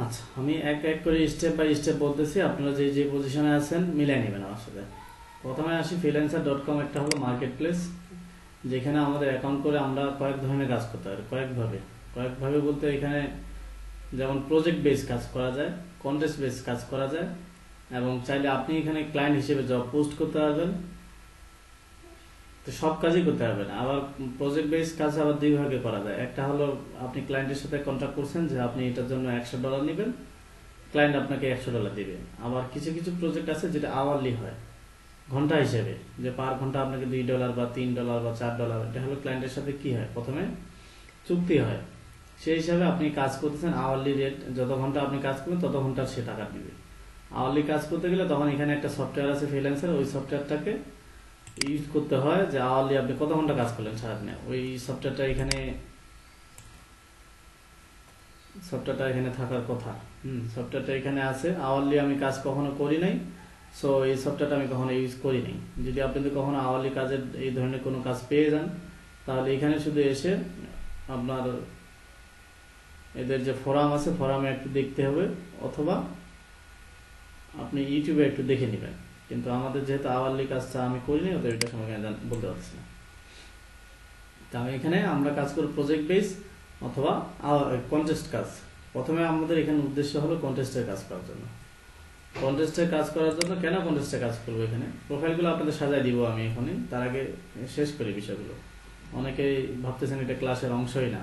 আচ্ছা, আমি এক এক করে স্টেপ বাই স্টেপ বলতেছি, আপনারা যে যে পজিশনে আছেন মিলাই নেবেন আমার সাথে। প্রথমে আসি freelancer.com। একটা হলো মার্কেট প্লেস, যেখানে আমাদের অ্যাকাউন্ট করে আমরা কয়েক ধরনের কাজ করতে পারি, কয়েকভাবে বলতে এখানে যেমন প্রজেক্ট বেস কাজ করা যায়, কন্টেস্ট বেস কাজ করা যায়, এবং চাইলে আপনি এখানে ক্লায়েন্ট হিসেবে জব পোস্ট করতে পারবেন। তো সব কাজই করতে পারবেন। আবার প্রজেক্ট বেস কাজ আবার দুই ভাগে করা যায়। একটা হলো আপনি ক্লায়েন্টের সাথে কন্ট্রাক্ট করছেন যে আপনি এটার জন্য $100 নেবেন, ক্লায়েন্ট আপনাকে $100 দিবে। আবার কিছু কিছু প্রজেক্ট আছে যেটা আওয়ারলি হয়, ঘন্টা হিসেবে, যে পার ঘন্টা আপনাকে $2 বা $3 বা $4। এটা হলো ক্লায়েন্টের সাথে কি হয়, প্রথমে চুক্তি হয়, সেই হিসাবে আপনি কাজ করতেছেন। আওয়ারলি রেট, যত ঘন্টা আপনি কাজ করবেন তত ঘন্টার সে টাকা দিবে। আওয়ারলি কাজ করতে গেলে তখন এখানে একটা সফটওয়্যার আছে ফ্রিল্যান্সার, ওই সফটওয়্যারটাকে ইউজ করতে হয় যে আওয়ারলি আপনি কত ঘন্টা কাজ করলেন সারাদিনে। ওই সফটওয়্যারটা এখানে থাকার কথা। সফটওয়্যারটা এখানে আছে। আওয়ারলি আমি কাজ কখনো করি নাই, সো এই সফটওয়্যারটা আমি কখনো ইউজ করি নাই। যদি আপনি কখনো আওয়ারলি কাজের এই ধরনের কোনো কাজ পেয়ে যান, তাহলে এখানে শুধু এসে আপনার এদের যে ফোরাম আছে, ফোরামে একটু দেখতে হবে, অথবা আপনি ইউটিউবে একটু দেখে নেবেন। কিন্তু আমাদের যেহেতু আওয়ারলি কাজটা আমি করিনি, অতএব এটা সময় বলতে পারছি না। তাহলে এখানে আমরা কাজ করি প্রজেক্ট বেস অথবা কন্টেস্ট কাজ। প্রথমে আমাদের এখানে উদ্দেশ্য হলো কন্টেস্টের কাজ করার জন্য। কেন কন্টেস্টে কাজ করবো, এখানে প্রোফাইলগুলো আপনাদের সাজাই দিব আমি এখনই। তার আগে শেষ করি বিষয়গুলো। অনেকেই ভাবতেছেন এটা ক্লাসের অংশই না,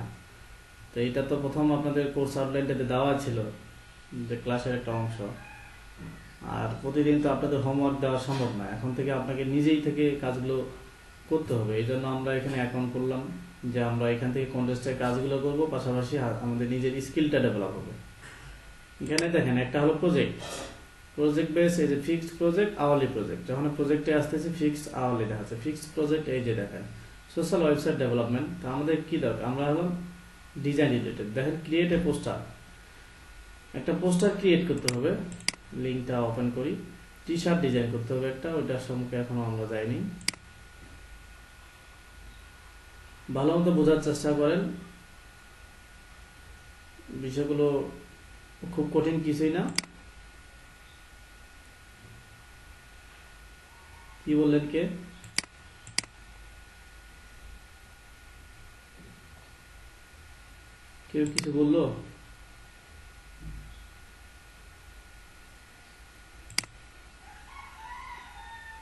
তো এটা তো প্রথম আপনাদের কোর্স আউটলাইনটাতে দেওয়া ছিল যে ক্লাসের একটা অংশ। আর প্রতিদিন তো আপনাদের হোমওয়ার্ক দেওয়া সম্ভব না, এখন থেকে আপনাকে নিজেই থেকে কাজগুলো করতে হবে। এই জন্য আমরা এখানে অ্যাকাউন্ট করলাম যে আমরা এখান থেকে কন্টেস্টের কাজগুলো করব, পাশাপাশি আমাদের নিজের স্কিলটা ডেভেলপ হবে। এখানে দেখেন একটা হলো প্রজেক্ট বেস, এই যে ফিক্সড প্রজেক্ট, আওয়ারলি প্রজেক্ট। যখন প্রজেক্টে আসতেছে ফিক্সড, আওয়ারলি দেখাচ্ছে। ফিক্সড প্রজেক্ট এই যে দেখেন সোশ্যাল ওয়েবসাইট ডেভেলপমেন্ট। তো আমাদের কি দরকার, আমরা হলো ডিজাইন রিলেটেড। দেখেন ক্রিয়েট এ পোস্টার, একটা পোস্টার ক্রিয়েট করতে হবে। লিঙ্কটা ওপেন করি। টি শার্ট ডিজাইন করতে হবে একটা, ওইটার সম্মুখে এখনো আমরা যাইনি। ভালো মতো বোঝার চেষ্টা করেন, বিষয়গুলো খুব কঠিন কিছুই না। কি বললেন কে? কেউ কিছু বললো?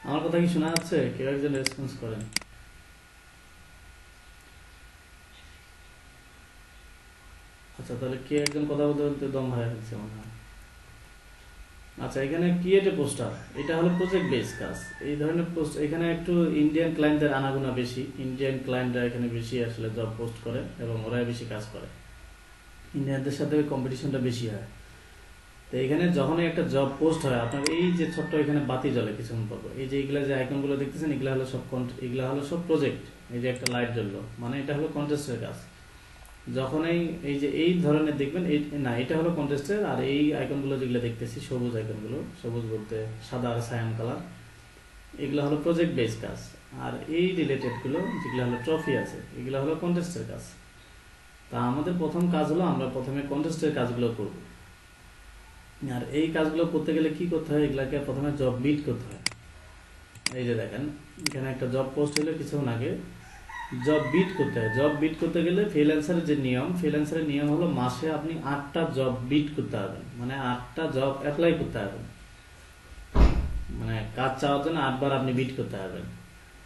আমার কথা কি শোনা যাচ্ছে? কেউ একজন রেসপন্স করেন। আচ্ছা, তাহলে কে একজন কথা বলতে বলতে দম হারিয়ে ফেলছে মনে হয়। আচ্ছা, এখানে ক্রিয়েট এ পোস্টার, এটা হলো প্রজেক্ট বেস কাজ। এই ধরনের পোস্ট এখানে একটু ইন্ডিয়ান ক্লায়েন্টদের আনাগোনা বেশি। ইন্ডিয়ান ক্লায়েন্টরা এখানে বেশি আসলে জব পোস্ট করে এবং ওরাই বেশি কাজ করে। ইন্ডিয়ানদের সাথে কম্পিটিশনটা বেশি হয়। তো এখানে যখনই একটা জব পোস্ট হয়, আপনার এই যে ছোট্ট এখানে বাতি জ্বলে কিছুক্ষণ পর, এই যে এগুলা যে আইকনগুলো দেখতেছেন, এগুলা হলো সব প্রজেক্ট। এই যে একটা লাইট জ্বললো, মানে এটা হলো কন্টেস্টের কাজ। যখনই এই যে এই ধরনের দেখবেন, এটা হলো কন্টেস্টের। আর এই আইকনগুলো যেগুলো দেখতেছি, সবুজ আইকনগুলো, সবুজ বলতে সাদা আর সায়ান কালার, এগুলো হলো প্রজেক্ট বেস কাজ। আর এই রিলেটেডগুলো যেগুলো হলো ট্রফি আছে, এগুলো হলো কন্টেস্টের কাজ। তা আমাদের প্রথম কাজ হলো আমরা প্রথমে কন্টেস্টের কাজগুলো করব। আর এই কাজগুলো করতে গেলে কি করতে হয়, এগুলাকে প্রথমে জব বিট করতে হয়। এই যে দেখেন এখানে একটা জব পোস্ট হলো কিছুক্ষণ আগে, জব বিট করতে হয়। জব বিট করতে গেলে ফ্রিল্যান্সারের নিয়ম হলো মাসে আপনি 8টা জব বিট করতে হবে, মানে 8টা জব অ্যাপ্লাই করতে হবে। মানে কাজ চাওয়ার জন্য 8 বার আপনি বিট করতে হবে।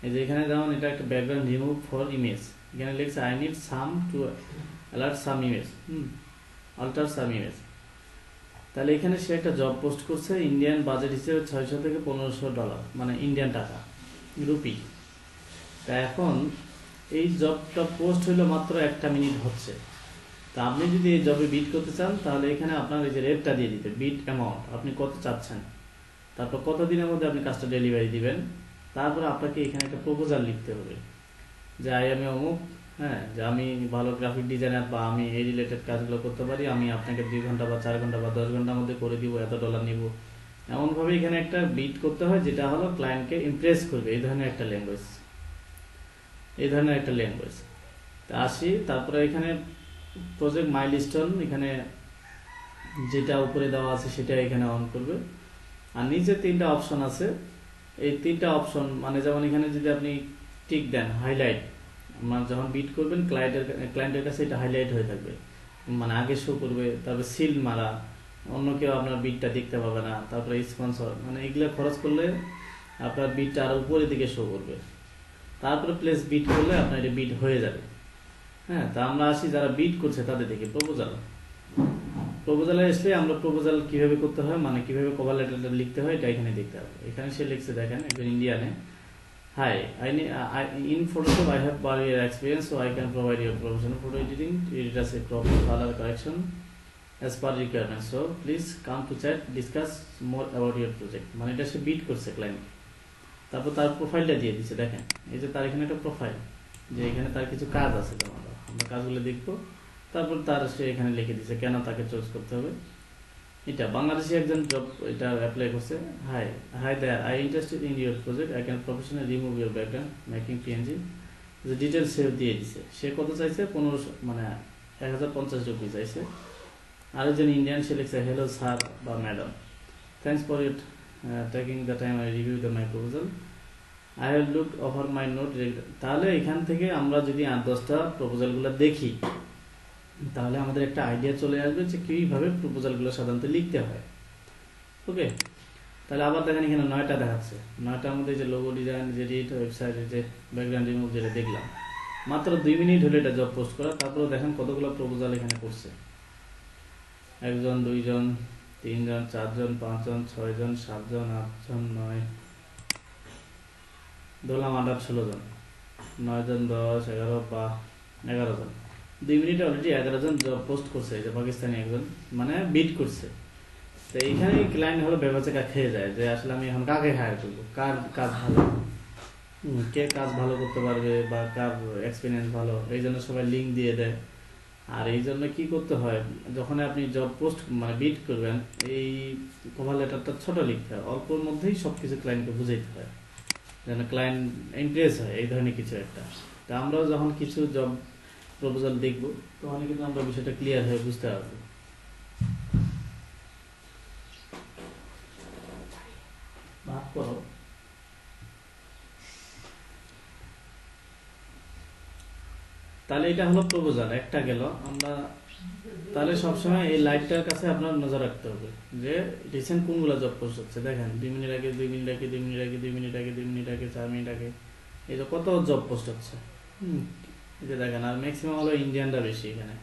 এই যে এখানে যেমন এটা একটা ব্যাকগ্রাউন্ড রিমুভ ফর ইমেজ, এখানে লিখছে I need some to alert some image, alter some image. তাহলে এখানে সে একটা জব পোস্ট করছে, ইন্ডিয়ান বাজেট হিসেবে $600 থেকে $1500, মানে ইন্ডিয়ান টাকা, রুপি। তা এখন এই জবটা পোস্ট হইলো মাত্র 1টা মিনিট হচ্ছে। তা আপনি যদি এই জবে বিট করতে চান, তাহলে এখানে আপনার এই যে রেটটা দিয়ে দিতে, বিট অ্যামাউন্ট আপনি কত চাচ্ছেন, তারপর কত দিনের মধ্যে আপনি কাজটা ডেলিভারি দিবেন। তারপরে আপনাকে এখানে একটা প্রপোজাল লিখতে হবে যে আমি অমুক, যে আমি ভালো গ্রাফিক ডিজাইনার, বা আমি এই রিলেটেড কাজগুলো করতে পারি, আমি আপনাকে 2 ঘন্টা বা 4 ঘন্টা বা 10 ঘন্টার মধ্যে করে দিব, $এত নিব। এমনভাবে এখানে একটা বিট করতে হয় যেটা হলো ক্লায়েন্টকে ইমপ্রেস করবে। এই ধরনের একটা ল্যাঙ্গুয়েজ। তা আসি, তারপরে এখানে প্রজেক্ট মাইলস্টোন, এখানে যেটা উপরে দেওয়া আছে সেটা এখানে অন করবে। আর নিচে 3টা অপশন আছে, এই 3টা অপশন মানে যেমন এখানে যদি আপনি টিক দেন হাইলাইট, মানে যখন বিট করবেন ক্লায়েন্টের কাছে এটা হাইলাইট হয়ে থাকবে, মানে আগে শো করবে। তারপরে সিল মারা, অন্য কেউ আপনার বিটটা দেখতে পাবে না। তারপরে স্পন্সর, মানে এগুলো খরচ করলে আপনার বিটটা আরো উপরের দিকে শো করবে। তারপরে প্লেস বিট করলে আপনার এটা বিট হয়ে যাবে। হ্যাঁ, তা আমরা আসি যারা বিট করছে তাদের দেখি প্রপোজালে আসলে আমরা প্রপোজাল কিভাবে করতে হয়, মানে কিভাবে কভার লেটারটা লিখতে হয় এটা এখানে দেখতে হবে। এখানে সে লিখছে, দেখেন একজন ইন্ডিয়ানে, high in Photoshop I have bar year experience, so I can provide you professional photo editing, editors a crop color correction as per requirement, so please come to chat, discuss more about your project। মানে এটা সে bit করছে client. তারপর তার প্রোফাইলটা দিয়ে দিচ্ছে, দেখেন এই যে তার এখানে একটা প্রোফাইল, যে এখানে তার কিছু কাজ আছে, যেমন আমরা কাজগুলো দেখবো। তারপর তার সে এখানে লিখে দিচ্ছে কেন তাকে চুজ করতে হবে। এটা বাংলাদেশি একজন জব এটা অ্যাপ্লাই করছে। Hi there, I interested in your project, I can professionally remove your background making PNG. যে ডিটেলস সে দিয়ে দিছে। সে কত চাইছে? 1500, মানে 1050 রুপি চাইছে। আরেকজন ইন্ডিয়ান, সে লিখছে, হ্যালো স্যার বা madam, thanks for it taking the time I review the my proposal, I have look over my note. তাহলে এখান থেকে আমরা যদি 8-10টা প্রপোজালগুলো দেখি, তাহলে আমাদের একটা আইডিয়া চলে আসবে যে কিভাবে প্রপোজালগুলো সাধারণত লিখতে হয়। ওকে, তাহলে আবার দেখেন এখানে 9টা দেখাচ্ছে। 9টার মধ্যে যে লোগো ডিজাইন, যে এডিট, ওয়েবসাইটে যে ব্যাকগ্রাউন্ড রিমুভ, যেটা দেখলাম মাত্র 2 মিনিট হলে এটা জব পোস্ট করা। তারপরে দেখেন কতগুলো প্রপোজাল এখানে করছে। 1 জন, 2 জন, 3 জন, 4 জন, 5 জন, 6 জন, 7 জন, 8 জন, 9, ধরলাম 8 16 জন, 9 জন, 10, 11 বা 11 জন। 2 মিনিটে অলরেডি 11 জন জব পোস্ট করছে। এই যে পাকিস্তানি একজন, মানে বিট করছে। তো এইখানে ক্লায়েন্ট হলো বেবাচেকা খেয়ে যায় যে আসলে আমি এখন কাকে হায়ার করবো, কার কাজ ভালো, কে কাজ ভালো করতে পারবে বা কার এক্সপিরিয়েন্স ভালো। এই জন্য সবাই লিঙ্ক দিয়ে দেয়। আর এই জন্য কি করতে হয়, যখন আপনি জব পোস্ট মানে বিট করবেন, এই কভার লেটারটা ছোট লিখতে হয়, অল্পর মধ্যেই সবকিছু ক্লায়েন্টকে বুঝাইতে হয়, যেন ক্লায়েন্ট ইমপ্রেস হয় এই ধরনের কিছু একটা। তা আমরাও যখন কিছু জব প্রপোজাল দেখব, তখন কিন্তু আমরা বিষয়টা ক্লিয়ার হয়ে বুঝতে পারবো। ভাগ করো। তাহলে এটা হলো প্রপোজাল, একটা গেল। আমরা তাহলে সবসময় এই লাইটটার কাছে আপনার নজর রাখতে হবে যে রিসেন্ট কোনগুলো জব পোস্ট হচ্ছে। দেখেন 2 মিনিট আগে, 2 মিনিট আগে, 2 মিনিট আগে, 2 মিনিট আগে, 2 মিনিট আগে, 4 মিনিট আগে, এই যে কত জব পোস্ট হচ্ছে। এই যে দেখেন, আর ম্যাক্সিমাম হলো ইন্ডিয়ানরা বেশি এখানে।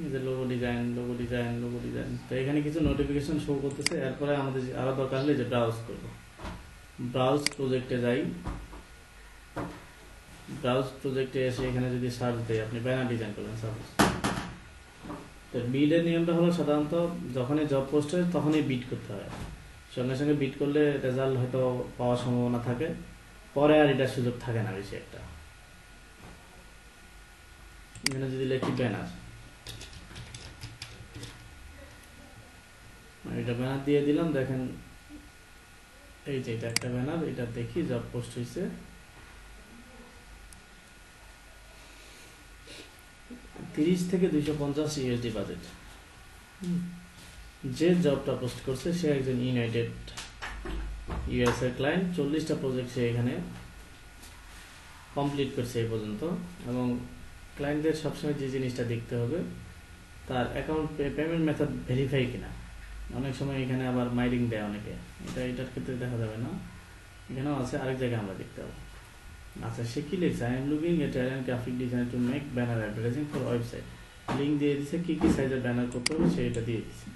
এই যে logo design, logo design, logo design. তো এখানে কিছু নোটিফিকেশন শো করতেছে। এরপরে আমাদের আরো দরকার হলে যে ব্রাউজ করবো, ব্রাউজ প্রজেক্টে যাই। ব্রাউজ প্রজেক্টে এসে এখানে যদি সার্চ দেয়, আপনি ব্যানার ডিজাইন করবেন সাপোজ। তো বিডের নিয়মটা হলো সাধারণত যখনই জব পোস্ট হয় তখনই বিড করতে হয়। সঙ্গে সঙ্গে বিড করলে রেজাল্ট হয়তো পাওয়ার সম্ভাবনা থাকে, পরে আর এটার সুযোগ থাকে না বেশি একটা। এখানে যদি লিখি ব্যানার, এটা ব্যানার দিয়ে দিলাম। দেখেন এই যে এটা একটা ব্যানার, এটা দেখি জব পোস্ট হয়েছে। 30 থেকে 250 ইউএসডি বাজেট। যে জবটা পোস্ট করছে সে একজন ইউনাইটেড ইউএস এর ক্লায়েন্ট। 40টা প্রজেক্ট সে এখানে কমপ্লিট করছে এই পর্যন্ত। এবং ক্লায়েন্টদের সবসময় যে জিনিসটা দেখতে হবে, তার অ্যাকাউন্ট পেমেন্ট মেথড ভেরিফাই কিনা। অনেক সময় এখানে আবার মাইরিং দেয় অনেকে, এটার ক্ষেত্রে দেখা যাবে না, এখানেও আছে, আরেক জায়গায় আমরা দেখতে পাবো। আচ্ছা, সে কি লিখছে, I am looking A talent graphic design to make banner advertising for website. Link দিয়ে দিচ্ছে, কি কি সাইজের ব্যানার করতে হবে সেটা দিয়ে দিচ্ছে।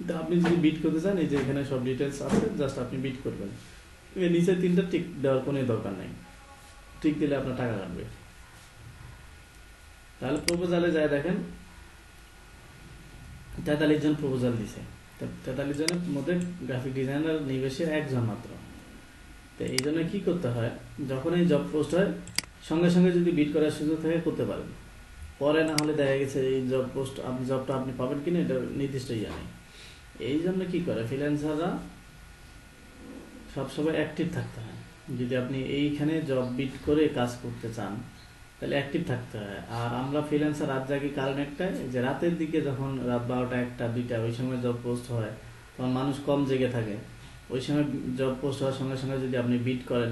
তো আপনি যদি বিট করতে চান, এই যে এখানে সব ডিটেলস আছে, জাস্ট আপনি বিট করবেন। নিচে 3টা টিক দেওয়ার কোনো দরকার নেই, টিক দিলে আপনার টাকা কাটবে। তাহলে প্রপোজালে যায় দেখেন 43 জন প্রপোজাল দিছে। 43 জনের মধ্যে গ্রাফিক ডিজাইনার নিবেশে 1 জন মাত্র। তো এই জন্য কি করতে হয়, যখন এই জব পোস্ট হয় সঙ্গে সঙ্গে যদি বিট করার সুযোগ থাকে করতে পারেন, পরে না হলে দেখা গেছে এই জব পোস্ট জবটা আপনি পাবেন কিনা এটা নির্দিষ্ট ইয়া নেই। এই জন্য কি করে, ফ্রিল্যান্সাররা সবসময় অ্যাক্টিভ থাকতে হয়। যদি আপনি এইখানে জব বিট করে কাজ করতে চান, তাহলে অ্যাক্টিভ থাকতে হয়। আর আমরা ফ্রিল্যান্সার রাত জাগি কারণ একটাই, যে রাতের দিকে যখন রাত 12টা 1টা 2টা ওই সময় জব পোস্ট হয় তখন মানুষ কম জেগে থাকে। ওই সময় জব পোস্ট হওয়ার সঙ্গে সঙ্গে যদি আপনি বিট করেন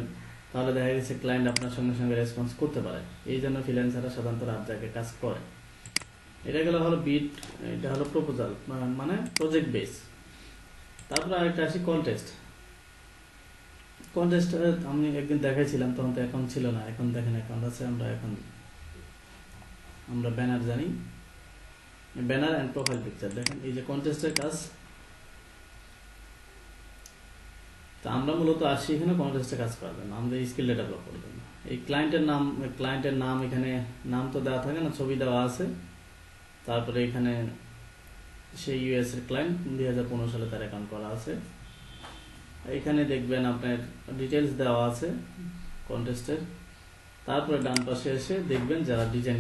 তাহলে দেখা গেছে ক্লায়েন্ট আপনার সঙ্গে সঙ্গে রেসপন্স করতে পারে। এই জন্য ফ্রিল্যান্সাররা সাধারণত রাত জাগে কাজ করে। এটা হলো বিট, এটা হলো প্রপোজাল মানে প্রজেক্ট বেস। তারপরে আরেকটা আসি কন্টেস্ট। কন্টেস্ট আমি একদিন দেখাইছিলাম, তখন তো অ্যাকাউন্ট ছিল না, এখন দেখেন অ্যাকাউন্ট আছে। আমরা ব্যানার জানি, ব্যানার অ্যান্ড প্রোফাইল পিকচার। দেখেন এই যে কন্টেস্টের কাজ, তো আমরা মূলত আসি এখানে কন্টেস্টে কাজ করবেন, আমরা স্কিল ডেভেলপ করবেন। এই ক্লায়েন্টের নাম এখানে নাম তো দেওয়া থাকে না, ছবি দেওয়া আছে। তারপরে এখানে সেই ইউএস এর ক্লায়েন্ট 2015 সালে তার অ্যাকাউন্ট করা আছে। এখানে দেখবেন আপনার ডিটেলস দেওয়া আছে কন্টেস্টের। তারপরে ডান পাশে এসে দেখবেন যারা ডিজাইন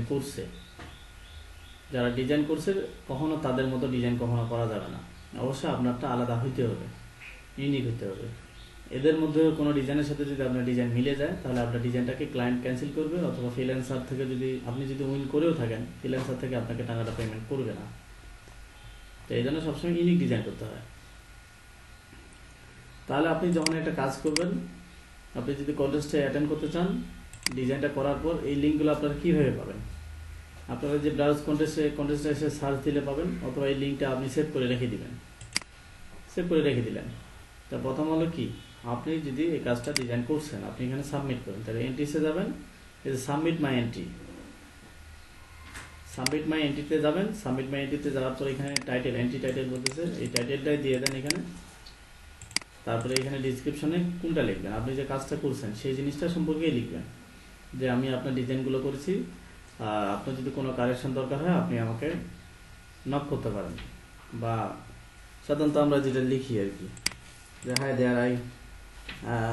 করছে কখনো তাদের মতো ডিজাইন কখনো করা যাবে না, অবশ্যই আপনারটা আলাদা হইতে হবে, ইউনিক হতে হবে। এদের মধ্যে কোনো ডিজাইনের সাথে যদি আপনার ডিজাইন মিলে যায় তাহলে আপনার ডিজাইনটাকে ক্লায়েন্ট ক্যান্সেল করবে, অথবা ফ্রিল্যান্সার থেকে আপনি যদি উইন করেও থাকেন ফ্রিল্যান্সার থেকে আপনাকে টাকাটা পেমেন্ট করবে না। তো এই জন্য সবসময় ইউনিক ডিজাইন করতে হয়। তাহলে আপনি যখন একটা কাজ করবেন, আপনি যদি কন্টেস্টে অ্যাটেন্ড করতে চান, ডিজাইনটা করার পর এই লিঙ্কগুলো আপনারা কীভাবে পাবেন? আপনারা যে ব্রাউজ কন্টেস্টে এসে সার্চ দিলে পাবেন, অথবা এই লিঙ্কটা আপনি সেভ করে রেখে দিলেন। তা প্রথম হলো কি, আপনি যদি এই কাজটা ডিজাইন করছেন, আপনি এখানে সাবমিট করেন, তাহলে এন্ট্রিসে যাবেন, এই যে সাবমিট মাই এন্ট্রিতে যাবেন। সাবমিট মাই এন্ট্রিতে যাওয়ার পর এখানে এন্ট্রি টাইটেল বলতেছে, এই টাইটেলটাই দিয়ে দেন এখানে। তারপরে এখানে ডিসক্রিপশনে কোনটা লিখবেন, আপনি যে কাজটা করছেন সেই জিনিসটা সম্পর্কেই লিখবেন, যে আমি আপনার ডিজাইনগুলো করেছি, আপনার যদি কোনো কারেকশন দরকার হয় আপনি আমাকে নক করতে পারেন। বা সাধারণত আমরা যেটা লিখি আর কি, যে হাই দেয়ার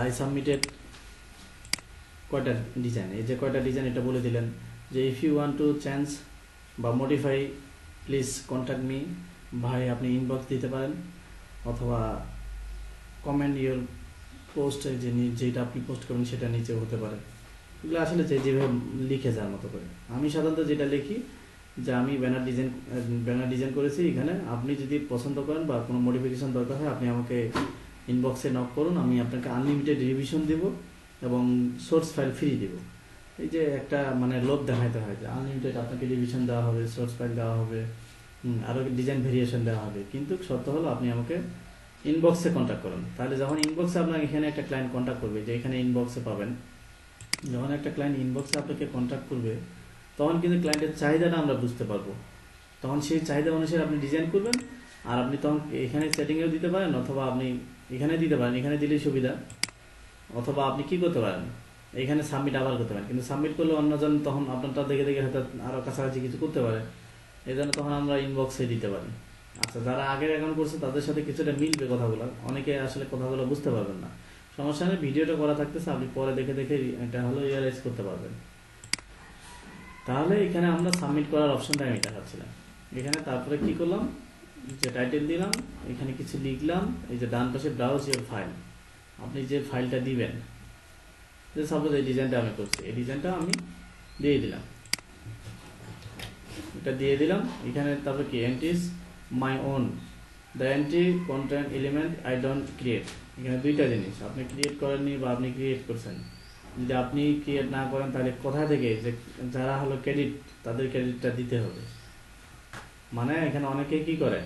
আই সাবমিটেড কয়টা ডিজাইন, এই যে কয়টা ডিজাইন এটা বলে দিলেন, যে if you want to change বা মডিফাই প্লিজ কন্ট্যাক্ট মি, ভাই আপনি ইনবক্স দিতে পারেন, অথবা কমেন্ট ইউর পোস্ট, যেটা আপনি পোস্ট করবেন সেটা নিচে হতে পারে। এগুলো আসলে যেভাবে লিখে যাওয়ার মতো করে। আমি সাধারণত যেটা লিখি, যে আমি ব্যানার ডিজাইন করেছি, এখানে আপনি যদি পছন্দ করেন বা কোনো মডিফিকেশন দরকার হয় আপনি আমাকে ইনবক্সে নক করুন, আমি আপনাকে আনলিমিটেড রিভিশন দেব এবং সোর্স ফাইল ফ্রি দেব। এই যে একটা মানে লোভ দেখাইতে হয় যে আনলিমিটেড আপনাকে রিভিশন দেওয়া হবে, সোর্স ফাইল দেওয়া হবে, আরও ডিজাইন ভেরিয়েশন দেওয়া হবে, কিন্তু শর্ত হলো আপনি আমাকে ইনবক্সে কন্ট্যাক্ট করুন। তাহলে যখন ইনবক্সে আপনার এখানে একটা ক্লায়েন্ট কন্ট্যাক্ট করবে, যে এখানে ইনবক্সে পাবেন, যখন একটা ক্লায়েন্ট ইনবক্সে আপনাকে কন্ট্যাক্ট করবে তখন কিন্তু ক্লায়েন্টের চাহিদাটা আমরা বুঝতে পারবো। তখন সেই চাহিদা অনুসারে আপনি ডিজাইন করবেন। আর আপনি তখন এখানে সেটিংয়েও দিতে পারেন, অথবা আপনি এখানে দিতে পারেন, এখানে দিলেই সুবিধা। অথবা আপনি কি করতে পারেন, এখানে সাবমিট আবার করতে পারেন, কিন্তু সাবমিট করলে অন্যজন তখন আপনারটা দেখে হয়তো আরও কাছাকাছি কিছু করতে পারে, এই জন্য তখন আমরা ইনবক্সে দিতে পারি। আচ্ছা, যারা আগের অ্যাকাউন্ট করছে তাদের সাথে কিছুটা মিলবে কথাগুলো, অনেকে আসলে কথাগুলো বুঝতে পারবেন না, সমস্যা নেই, ভিডিওটা করা থাকতেছে, আপনি পরে দেখে এটা হলো রিয়ালাইজ করতে পারবেন। তাহলে এখানে আমরা সাবমিট করার অপশনটা আমি দেখাচ্ছিলাম। এখানে তারপরে কি করলাম, যে টাইটেল দিলাম, এখানে কিছু লিখলাম, এই যে ডান পাশে ব্রাউজ ইউর ফাইল, আপনি যে ফাইলটা দিবেন, যে সাপোজ এই ডিজাইনটা আমি করছি, এই ডিজাইনটা আমি দিয়ে দিলাম, এটা দিয়ে দিলাম। এখানে তারপরে কি entries my own, the entry content element I don't create. এখানে দুইটা জিনিস, আপনি ক্রিয়েট করেননি বা আপনি ক্রিয়েট করছেন। যদি আপনি ক্রিয়েট না করেন তাহলে কোথা থেকে, যে যারা হলো ক্রেডিট তাদের ক্রেডিটটা দিতে হবে। মানে এখানে অনেকে কি করে,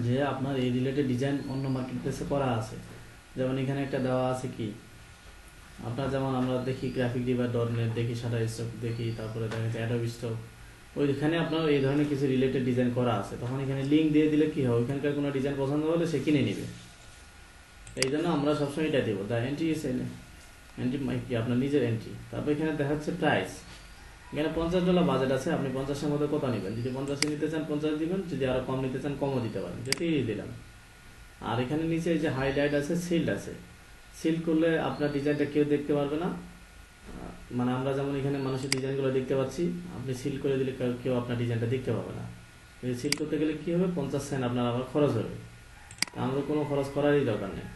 যে আপনার এই রিলেটেড ডিজাইন অন্য মার্কেট প্লেসে করা আছে, যেমন এখানে একটা দেওয়া আছে কি, আপনার যেমন আমরা দেখি গ্রাফিক ডিভার .net দেখি, শাটার স্টক দেখি, তারপরে দেখা যাচ্ছে অ্যাডোব স্টক, ওইখানে আপনার এই ধরনের কিছু রিলেটেড ডিজাইন করা আছে, তখন এখানে লিঙ্ক দিয়ে দিলে কি হয়, ওইখানকার কোনো ডিজাইন পছন্দ হলে সে কিনে নিবে। এই জন্য আমরা সবসময় এটা দেবো, দ্য এন্ট্রি কি আপনার নিজের এন্ট্রি। তারপর এখানে দেখাচ্ছে প্রাইস, এখানে $50 বাজেট আছে, আপনি 50-এর মধ্যে কত নেবেন, যদি 50 নিতে চান 50 দিবেন, যদি আরো কম নিতে চান কমও দিতে পারেন, যেটি দিলাম। আর এখানে নিচে এই যে হাইলাইট আছে, সিল্ড আছে, সিল্ড করলে আপনার ডিজাইনটা কেউ দেখতে পারবে না। মানে আমরা যেমন এখানে মানুষের ডিজাইনগুলো দেখতে পাচ্ছি, আপনি সিল করে দিলে কেউ আপনার ডিজাইনটা দেখতে পাবে না। সিল করতে গেলে কি হবে, 50 সেন্ট আপনার আবার খরচ হবে। আমাদের কোনো খরচ করারই দরকার নেই,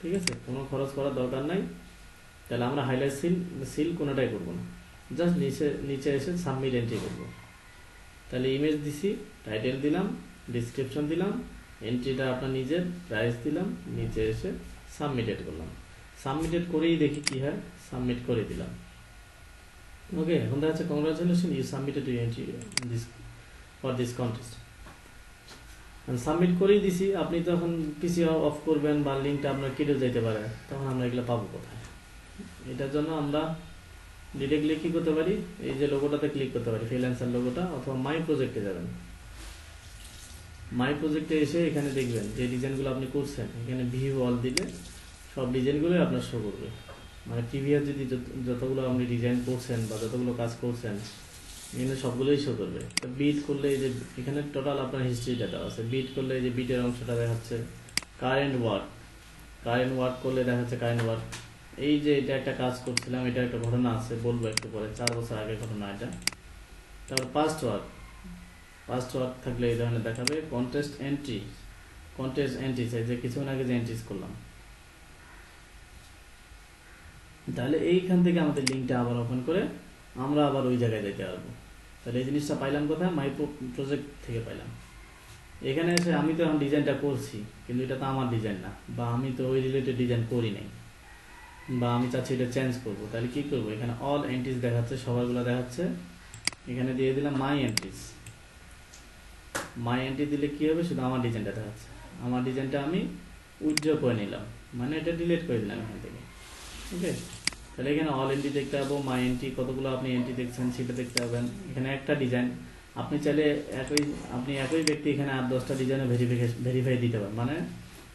ঠিক আছে, কোনো খরচ করার দরকার নাই। তাহলে আমরা হাইলাইট সিল কোনোটাই করবো না, জাস্ট নিচে নিচে এসে সাবমিট এন্ট্রি করবো। তাহলে ইমেজ দিছি, টাইটেল দিলাম, ডিসক্রিপশন দিলাম, এন্ট্রিটা আপনার নিজের, প্রাইস দিলাম, নিচে এসে সাবমিটেড করলাম। সাবমিটেড করেই দেখি কি হয়, সাবমিট করে দিলাম। ওকে, এখন দেখা যাচ্ছে congratulation, you submitted your entry for this contest. Submit করেই দিছি, আপনি তখন পিসি অফ করবেন বা লিঙ্কটা আপনার কেটে যেতে পারে, তখন আমরা এগুলো পাবো কোথায়? এটার জন্য আমরা ডিরেক্টলি কি করতে পারি, এই যে লোগোটাতে ক্লিক করতে পারি, ফ্রিল্যান্সার লোগোটা, অথবা মাই প্রজেক্টে যাবেন। মাই প্রজেক্টে এসে এখানে দেখবেন যে ডিজাইনগুলো আপনি করছেন, এখানে ভিউ অল দিলে সব ডিজাইনগুলোই আপনার শো করবে। মানে প্রিভিয়াস যদি যতগুলো আপনি ডিজাইন করছেন বা যতগুলো কাজ করছেন এখানে সবগুলোই শো করবে। তো বিট করলে এই যে এখানে টোটাল আপনার হিস্ট্রিটা দেওয়া আছে, বিট করলে এই যে বিটের অংশটা দেখাচ্ছে, কারেন্ট ওয়ার্ক করলে দেখাচ্ছে কারেন্ট ওয়ার্ক। এই যে এটা একটা কাজ করছিলাম, এটা একটা ঘটনা আছে, বলবো একটু পরে, 4 বছর আগের ঘটনা এটা। তারপর পাস্ট ওয়ার্ক থাকলে এই ধরনের দেখাবে। কন্টেস্ট এন্ট্রিজ এই যে কিছুক্ষণ আগে যে এন্ট্রিজ করলাম, তাহলে এইখান থেকে আমাদের লিঙ্কটা আবার ওপেন করে আমরা আবার ওই জায়গায় যেতে পারবো। তাহলে এই জিনিসটা পাইলাম কোথায়? মাই প্রজেক্ট থেকে পাইলাম। এখানে এসে আমি তো এখন ডিজাইনটা করছি, কিন্তু এটা তো আমার ডিজাইন না, বা আমি তো ওই রিলেটেড ডিজাইন করি নাই, বা আমি চাচ্ছি এটা চেঞ্জ করবো। তাহলে কি করবো? এখানে অল এন্ট্রিজ দেখাচ্ছে, সবাইগুলো দেখাচ্ছে, এখানে দিয়ে দিলাম মাই এন্ট্রি দিলে কি হবে? শুধু আমার ডিজাইনটা দেখাচ্ছে। আমার ডিজাইনটা আমি উইথড্র করে নিলাম, মানে এটা ডিলিট করে দিলাম এখান থেকে। ওকে, তাহলে এখানে অল এন্ট্রি দেখতে পাবো, মাই এন্ট্রি কতগুলো আপনি এন্ট্রি দেখছেন সেটা দেখতে পাবেন। এখানে একটা ডিজাইন আপনি চাইলে একই ব্যক্তি এখানে 8-10টা ডিজাইনে ভেরিফাই দিতে পারেন, মানে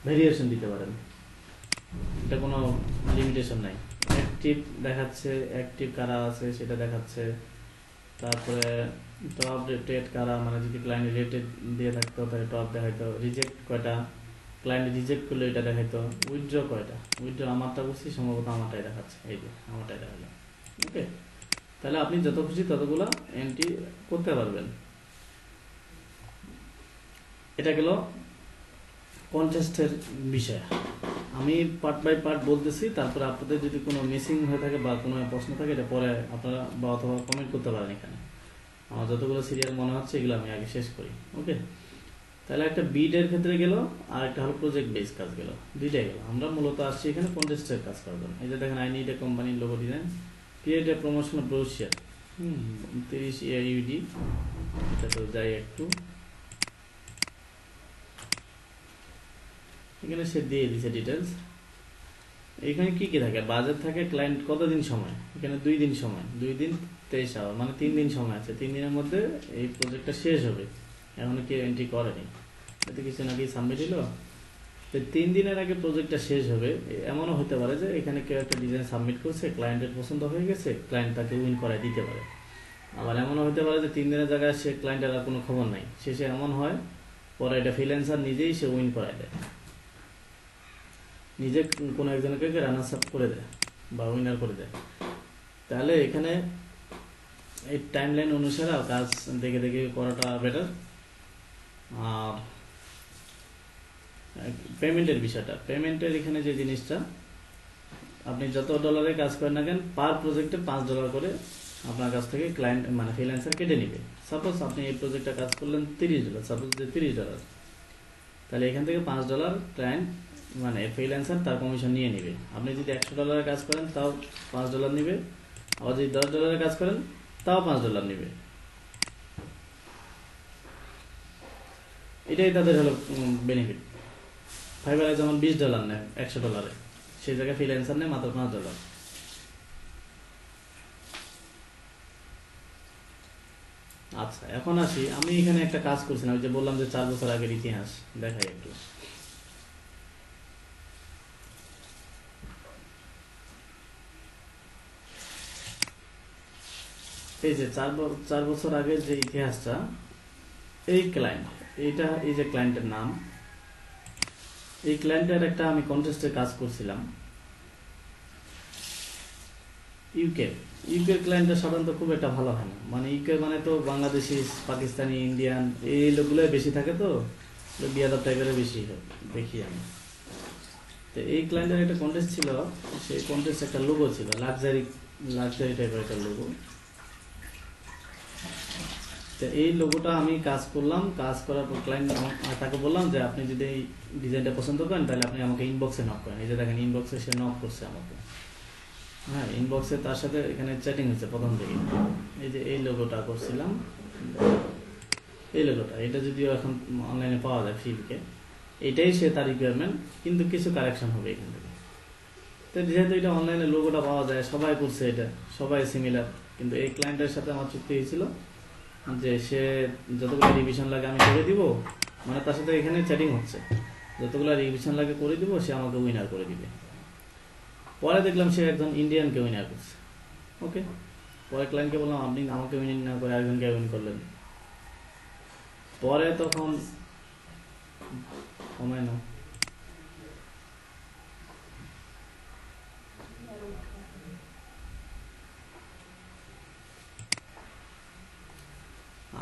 ভেরিয়েশন দিতে পারেন, এটা কোনো লিমিটেশন নাই। অ্যাক্টিভ দেখাচ্ছে, অ্যাক্টিভ কারা আছে সেটা দেখাচ্ছে। তারপরে টপ রেটেড কারা, মানে যদি ক্লায়েন্ট রেটেড দিয়ে থাকতো তাহলে টপ দেখাইতো। রিজেক্ট কয়টা, ক্লায়েন্ট রিজেক্ট করলে এটা দেখাইতো। উইথড্র কয়টা, উইথড্র আমারটা করছি, সম্ভবত আমারটাই দেখাচ্ছে, এই যে আমারটাই দেখালো। ওকে, তাহলে আপনি যত খুশি ততগুলো এন্ট্রি করতে পারবেন। এটা গেল কন্টেস্টের বিষয়। আমি পার্ট বাই পার্ট বলতেছি, তারপরে আপনাদের যদি কোনো মিসিং হয়ে থাকে বা কোনো প্রশ্ন থাকে এটা পরে আপনারা বা অথবা কমেন্ট করতে পারেন। এখানে আমার যতগুলো সিরিয়াল মনে হচ্ছে এগুলো আমি আগে শেষ করি। ওকে, তাহলে একটা বিডের ক্ষেত্রে গেল, আর একটা হলো প্রজেক্ট বেস কাজ গেল, দুইটাই গেল। আমরা মূলত আসছি এখানে কন্টেস্টের কাজ করার জন্য। এই যে দেখেন, আই নিড এ কোম্পানির logo design, create a promotion brochure, 30 AUD। এটা তো যাই একটু, এখানে সে দিয়ে দিচ্ছে ডিটেলস। এখানে কি কি থাকে? বাজেট থাকে, ক্লায়েন্ট কতদিন সময়, এখানে 2 দিন সময়, 2 দিন 23 আওয়ার, মানে 3 দিন সময় আছে। 3 দিনের মধ্যে এই প্রজেক্টটা শেষ হবে। এখনো কেউ এন্ট্রি করেনি, এতে কিছু নাকি সাবমিট হলো, 3 দিনের আগে প্রজেক্টটা শেষ হবে। এমনও হতে পারে যে এখানে কেউ একটা ডিজাইন সাবমিট করছে, ক্লায়েন্টের পছন্দ হয়ে গেছে, ক্লায়েন্ট তাকে উইন করায় দিতে পারে। আবার এমনও হতে পারে যে 3 দিনের জায়গায় সে ক্লায়েন্টের আর কোনো খবর নাই, শেষে এমন হয় পরে এটা ফ্রিল্যান্সার নিজেই সে উইন করায় দেয়, নিজে কোনো একজনকে রানার্স আপ করে দেয় বা উইনার করে দেয়। তাহলে এখানে এই টাইমলাইন অনুসারে কাজ দেখে দেখে করাটা বেটার। আর পেমেন্টের বিষয়টা, পেমেন্টের এখানে যে জিনিসটা, আপনি যত ডলারে কাজ করেন না কেন, পার প্রজেক্টে $5 করে আপনার কাছ থেকে ক্লায়েন্ট মানে ফ্রিল্যান্সার কেটে নেবে। সাপোজ আপনি এই প্রজেক্টটা কাজ করলেন $30, সাপোজ যে $30, তাহলে এখান থেকে $5 ক্লায়েন্ট মানে ফ্রিল্যান্সার তার কমিশন নিয়ে নেবে। আপনি যদি $100 কাজ করেন তাও $5 নেবে, আবার যদি $10 কাজ করেন তাও $5 নেবে। এটাই তাদের হলো বেনিফিট। ফাইবারে যেমন $20 নেয় $100, সেই জায়গায় ফ্রিল্যান্সার নেয় মাত্র $5। আচ্ছা, এখন আসি, আমি এখানে একটা কাজ করছিলাম, ওই যে বললাম যে 4 বছর আগের ইতিহাস দেখাই একটু। এই যে 4 বছর আগের যে ইতিহাসটা, এই ক্লায়েন্ট, এইটা এই যে ক্লায়েন্টের নাম, এই ক্লায়েন্টের একটা আমি কন্টেস্টে কাজ করছিলাম। ইউকের ক্লায়েন্টটা সাধারণত খুব একটা ভালো হয় না, মানে ইউকে মানে তো বাংলাদেশি, পাকিস্তানি, ইন্ডিয়ান এই লোকগুলোই বেশি থাকে, তো বিয়াদব টাইপের বেশি দেখি আমি। তো এই ক্লায়েন্টের একটা কন্টেস্ট ছিল, সেই কন্টেস্ট একটা লোগো ছিল, লাক্সারি টাইপের একটা লোগো। তো এই লোগোটা আমি কাজ করলাম, কাজ করার পর ক্লায়েন্ট তাকে বললাম যে আপনি যদি এই ডিজাইনটা পছন্দ করেন তাহলে আপনি আমাকে ইনবক্সে নক করেন। এই যে দেখেন ইনবক্সে সে নক করছে আমাকে, হ্যাঁ ইনবক্সে তার সাথে এখানে চ্যাটিং হচ্ছে প্রথম থেকে। এই যে এই লোগোটা করছিলাম, এই লোগোটা, এটা যদিও এখন অনলাইনে পাওয়া যায় ফ্রিকে, এটাই সে তার রিকোয়ারমেন্ট, কিন্তু কিছু কারেকশন হবে এখান থেকে। তো যেহেতু এটা অনলাইনে লোগোটা পাওয়া যায়, সবাই করছে এটা, সবাই সিমিলার, কিন্তু এই ক্লায়েন্টের সাথে আমার চুক্তি হয়েছিল যে সে যতগুলো রিভিশন লাগে আমি করে দিব, মানে তার সাথে এখানে চ্যাটিং হচ্ছে, যতগুলো রিভিশন লাগে করে দিব, সে আমাকে উইনার করে দিবে। পরে দেখলাম সে একজন ইন্ডিয়ানকে উইনার করছে। ওকে, পরে ক্লায়েন্টকে বললাম আপনি আমাকে উইন না করে একজনকে উইন করলেন। পরে তখন কমায় না,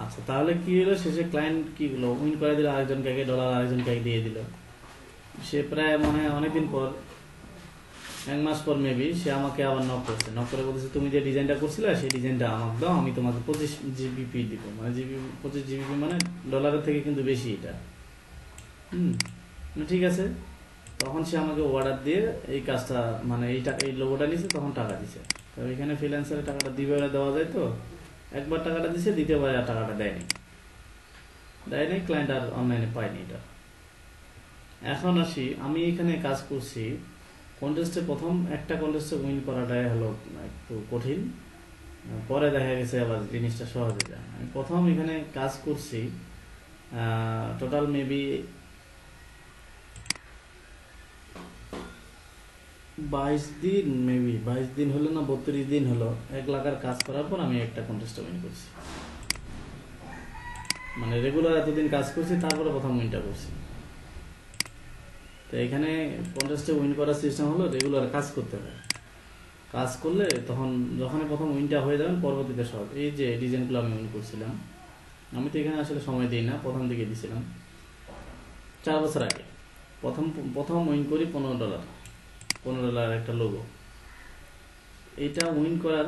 আচ্ছা তাহলে কি হলো, শেষে ক্লায়েন্ট কি হলো, উইন করে দিল আরেকজনকে, ডলার আরেকজনকে দিয়ে দিল। সে প্রায় মনে হয় অনেকদিন পর, 1 মাস পর মেবি, সে আমাকে আবার নক করছে, নক করে বলতেছে তুমি যে ডিজাইনটা করছিলে সেই ডিজাইনটা আমাকে দাও, আমি তোমাকে 25 জিবিপি দিব, মানে 25 জিবিপি মানে ডলারের থেকে কিন্তু বেশি এটা। ঠিক আছে, তখন সে আমাকে অর্ডার দিয়ে এই কাজটা, মানে এই লোগোটা নিছে, তখন টাকা দিছে। তো এখানে ফ্রিল্যান্সারের টাকাটা দুইবারে দেওয়া যায়, তো একবার টাকাটা দিছে, দ্বিতীয়বার আর টাকাটা দেয়নি, ক্লায়েন্ট আর অনলাইনে পায়নি এটা। এখন আসি, আমি এখানে কাজ করছি কন্টেস্টে, প্রথম একটা কন্টেস্টে উইন করাটাই হলো একটু কঠিন, পরে দেখা গেছে আবার জিনিসটা সহজ হয়ে যায়। আমি প্রথম এখানে কাজ করছি টোটাল মেবি 22 দিন, মেবি 22 দিন হলো না 32 দিন হলো 1 লাখের কাজ করার পর আমি একটা কন্টেস্টে উইন করছি। মানে রেগুলার এতদিন কাজ করছি, তারপরে প্রথম উইনটা করছি। তো এখানে কন্টেস্টে উইন করার সিস্টেম হলো রেগুলার কাজ করতে হবে, কাজ করলে তখন যখনই প্রথম উইনটা হয়ে যাবেন পরবর্তীতে সব। এই যে ডিজাইনগুলো আমি উইন করছিলাম, আমি তো এখানে আসলে সময় দিই না, প্রথম দিকে দিয়েছিলাম 4 বছর আগে। প্রথম উইন করি $15 একটা লোগো। এইটা উইন করার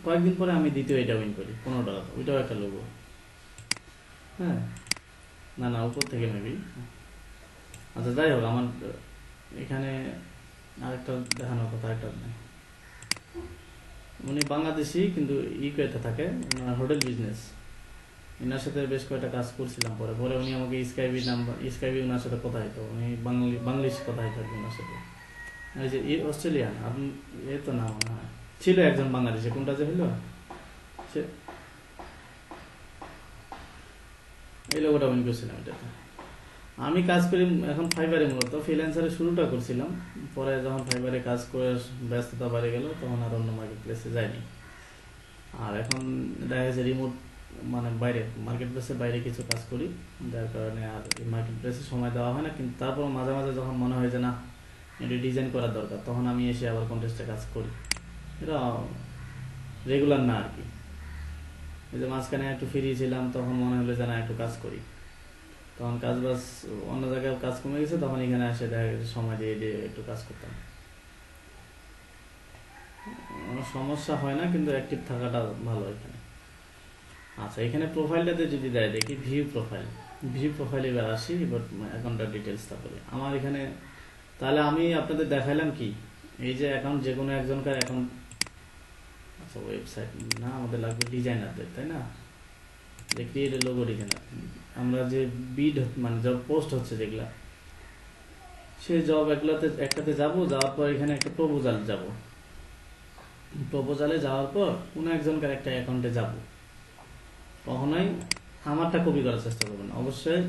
কয়েকদিন পরে আমি দ্বিতীয় এটা উইন করি $15, ওইটাও একটা লোগো। হ্যাঁ, না উপর থেকে মেবি। আচ্ছা যাই হোক, আমার এখানে আরেকটা দেখানোর কথা, একটা নেই, উনি বাংলাদেশি কিন্তু ইউকেতে থাকে, ওনার হোটেল বিজনেস। এনার সাথে বেশ কয়েকটা কাজ করছিলাম, পরে উনি আমাকে স্কাইবি ওনার সাথে কথা হইতো, উনি বাংলিশ কথা হইতো ওনার সাথে। এই যে অস্ট্রেলিয়ান, আপনি এ তো না মনে হয় ছিল একজন বাংলাদেশি, কোনটা যে হইলো সে, এই লোকটা উইন করছিলাম এটাতে। আমি কাজ করি এখন ফাইবারে, মূলত ফ্রিল্যান্সারে শুরুটা করছিলাম, পরে যখন ফাইবারে কাজ করে ব্যস্ততা বেড়ে গেল তখন আর অন্য মার্কেট প্লেসে যায়নি। আর এখন দেখা যাচ্ছে রিমোট, মানে বাইরে মার্কেট প্লেসের বাইরে কিছু কাজ করি, যার কারণে আর মার্কেট প্লেসে সময় দেওয়া হয় না। কিন্তু তারপর মাঝে মাঝে যখন মনে হয় যে না এটা ডিজাইন করার দরকার, তখন আমি এসে আবার কন্টেস্টে কাজ করি। এটা রেগুলার না আর কি। এই যে মাঝখানে একটু ফ্রি ছিলাম, তখন মনে হলো যে না একটু কাজ করি, তখন কাজ বাজ অন্য জায়গায় কাজ কমে গেছে, তখন এখানে এসে দেখা গেছে সময় দিয়ে একটু কাজ করতাম। সমস্যা হয় না, কিন্তু অ্যাক্টিভ থাকাটা ভালো এখানে। আচ্ছা, এখানে প্রোফাইলটাতে যদি দেয়, দেখি ভিউ প্রোফাইল এবার আসি, এবার অ্যাকাউন্টের ডিটেলসটা বলি আমার এখানে। তাহলে আমি আপনাদের দেখাইলাম কি, এই যে অ্যাকাউন্ট, যে কোনো একজনকার অ্যাকাউন্ট। আচ্ছা, ওয়েবসাইট না, আমাদের লাগবে ডিজাইনারদের, তাই না, যে ক্রিয়েট লোগো ডিজাইনার। আমরা যে বিড, মানে জব পোস্ট হচ্ছে যেগুলা, সেই জব একটাতে যাওয়ার পর এখানে একটা প্রপোজালে যাওয়ার পর কোনো একজনকার একটা অ্যাকাউন্টে যাব। কখনোই আমারটা কপি করার চেষ্টা করবেন, অবশ্যই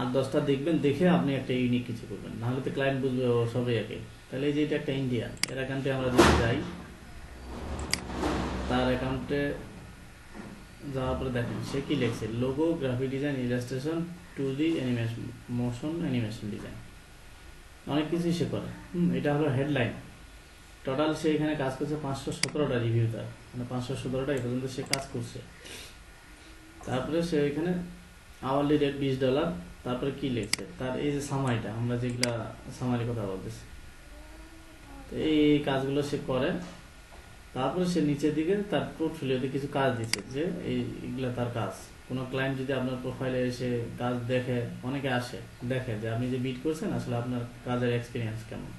8-10টা দেখবেন, দেখে আপনি একটা ইউনিক কিছু করবেন, নাহলে তো ক্লায়েন্ট বুঝবে ও সবই একে। তাহলে এই যে এটা একটা ইন্ডিয়ান, এর অ্যাকাউন্টে আমরা যদি যাই, তার অ্যাকাউন্টে যাওয়ার পরে দেখেন সে কি লিখছে, logo, graphic design, illustration, 2D animation, motion animation design, অনেক কিছুই সে করে। এটা হলো হেডলাইন। টোটাল সে এখানে কাজ করছে 517টা রিভিউ, তার মানে 517টা এই পর্যন্ত সে কাজ করছে। তারপরে সে এখানে আওয়ারলি রেট $20, তারপরে কি লিখছে, তার এই যে সামারিটা, আমরা যেগুলা সামারি কথা বলতেছি, তো এই কাজগুলো সে করে। তারপরে সে নিচের দিকে তার পোর্টফোলিওতে কিছু কাজ দিচ্ছে, যে এইগুলা তার কাজ। কোনো ক্লায়েন্ট যদি আপনার প্রোফাইলে এসে কাজ দেখে, অনেকে আসে দেখে যে আপনি যে বিট করছেন আসলে আপনার কাজের এক্সপিরিয়েন্স কেমন,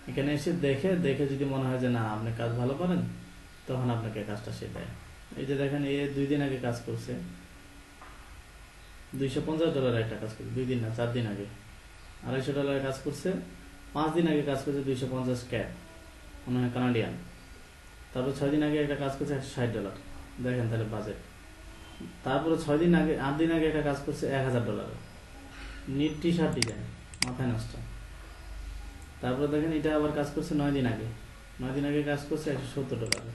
এখানে এসে দেখে দেখে যদি মনে হয় যে না আপনি কাজ ভালো করেন, তখন আপনাকে কাজটা সে দেয়। এই যে দেখেন, এ 2 দিন আগে কাজ করছে, $250 একটা কাজ করছে, 2 দিন না 4 দিন আগে। $250 কাজ করছে, 5 দিন আগে কাজ করছে $250 মনে হয় কানাডিয়ান। তারপর 6 দিন আগে একটা কাজ করছে $160, দেখেন তাহলে বাজেট। তারপরে 6 দিন আগে 8 দিন আগে একটা কাজ করছে $1000, নিট টি শার্ট ডিজাইন, মাথায় নষ্ট। তারপরে দেখেন এটা আবার কাজ করছে 9 দিন আগে, 9 দিন আগে কাজ করছে $170।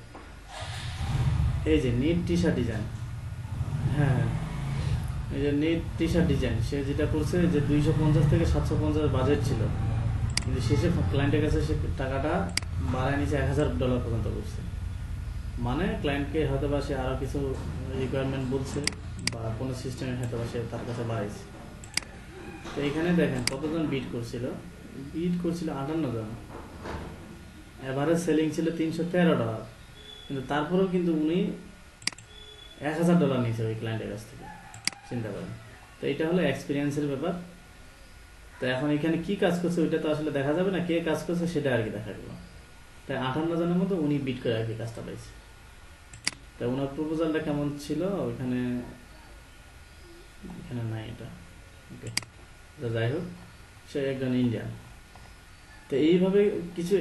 এই যে নিট টি শার্ট ডিজাইন, হ্যাঁ এই যে নিট টি শার্ট ডিজাইন, সে যেটা করছে যে 250 থেকে 750 বাজেট ছিল, কিন্তু শেষে ক্লায়েন্টের কাছে সে টাকাটা বাড়ায় নিচে $1000 পর্যন্ত করছে। মানে ক্লায়েন্টকে হয়তো বা সে আরও কিছু রিকোয়ারমেন্ট বলছে, বা কোনো সিস্টেমে হয়তো বা সে তার কাছে বাড়াইছে। তো এখানে দেখেন কতজন বিট করছিল, 58 জন, এভারেজ সেলিং ছিল $313, কিন্তু তারপরেও কিন্তু উনি $1000 নিয়েছে ওই ক্লায়েন্টের কাছ থেকে, চিন্তা করেন। তো এটা হলো এক্সপিরিয়েন্সের ব্যাপার। তো এখন এখানে কি কাজ করছে ওইটা তো আসলে দেখা যাবে না, কে কাজ করছে সেটা আর কি দেখা গেল। তাই 58 জনের মতো উনি বিট করে আর কি কাজটা পাইছে। তা ওনার প্রপোজালটা কেমন ছিল ওইখানে, এখানে নাই এটা, ওকে। তো যাই হোক, সে একজন ইন্ডিয়ান। তো এইভাবে কিছু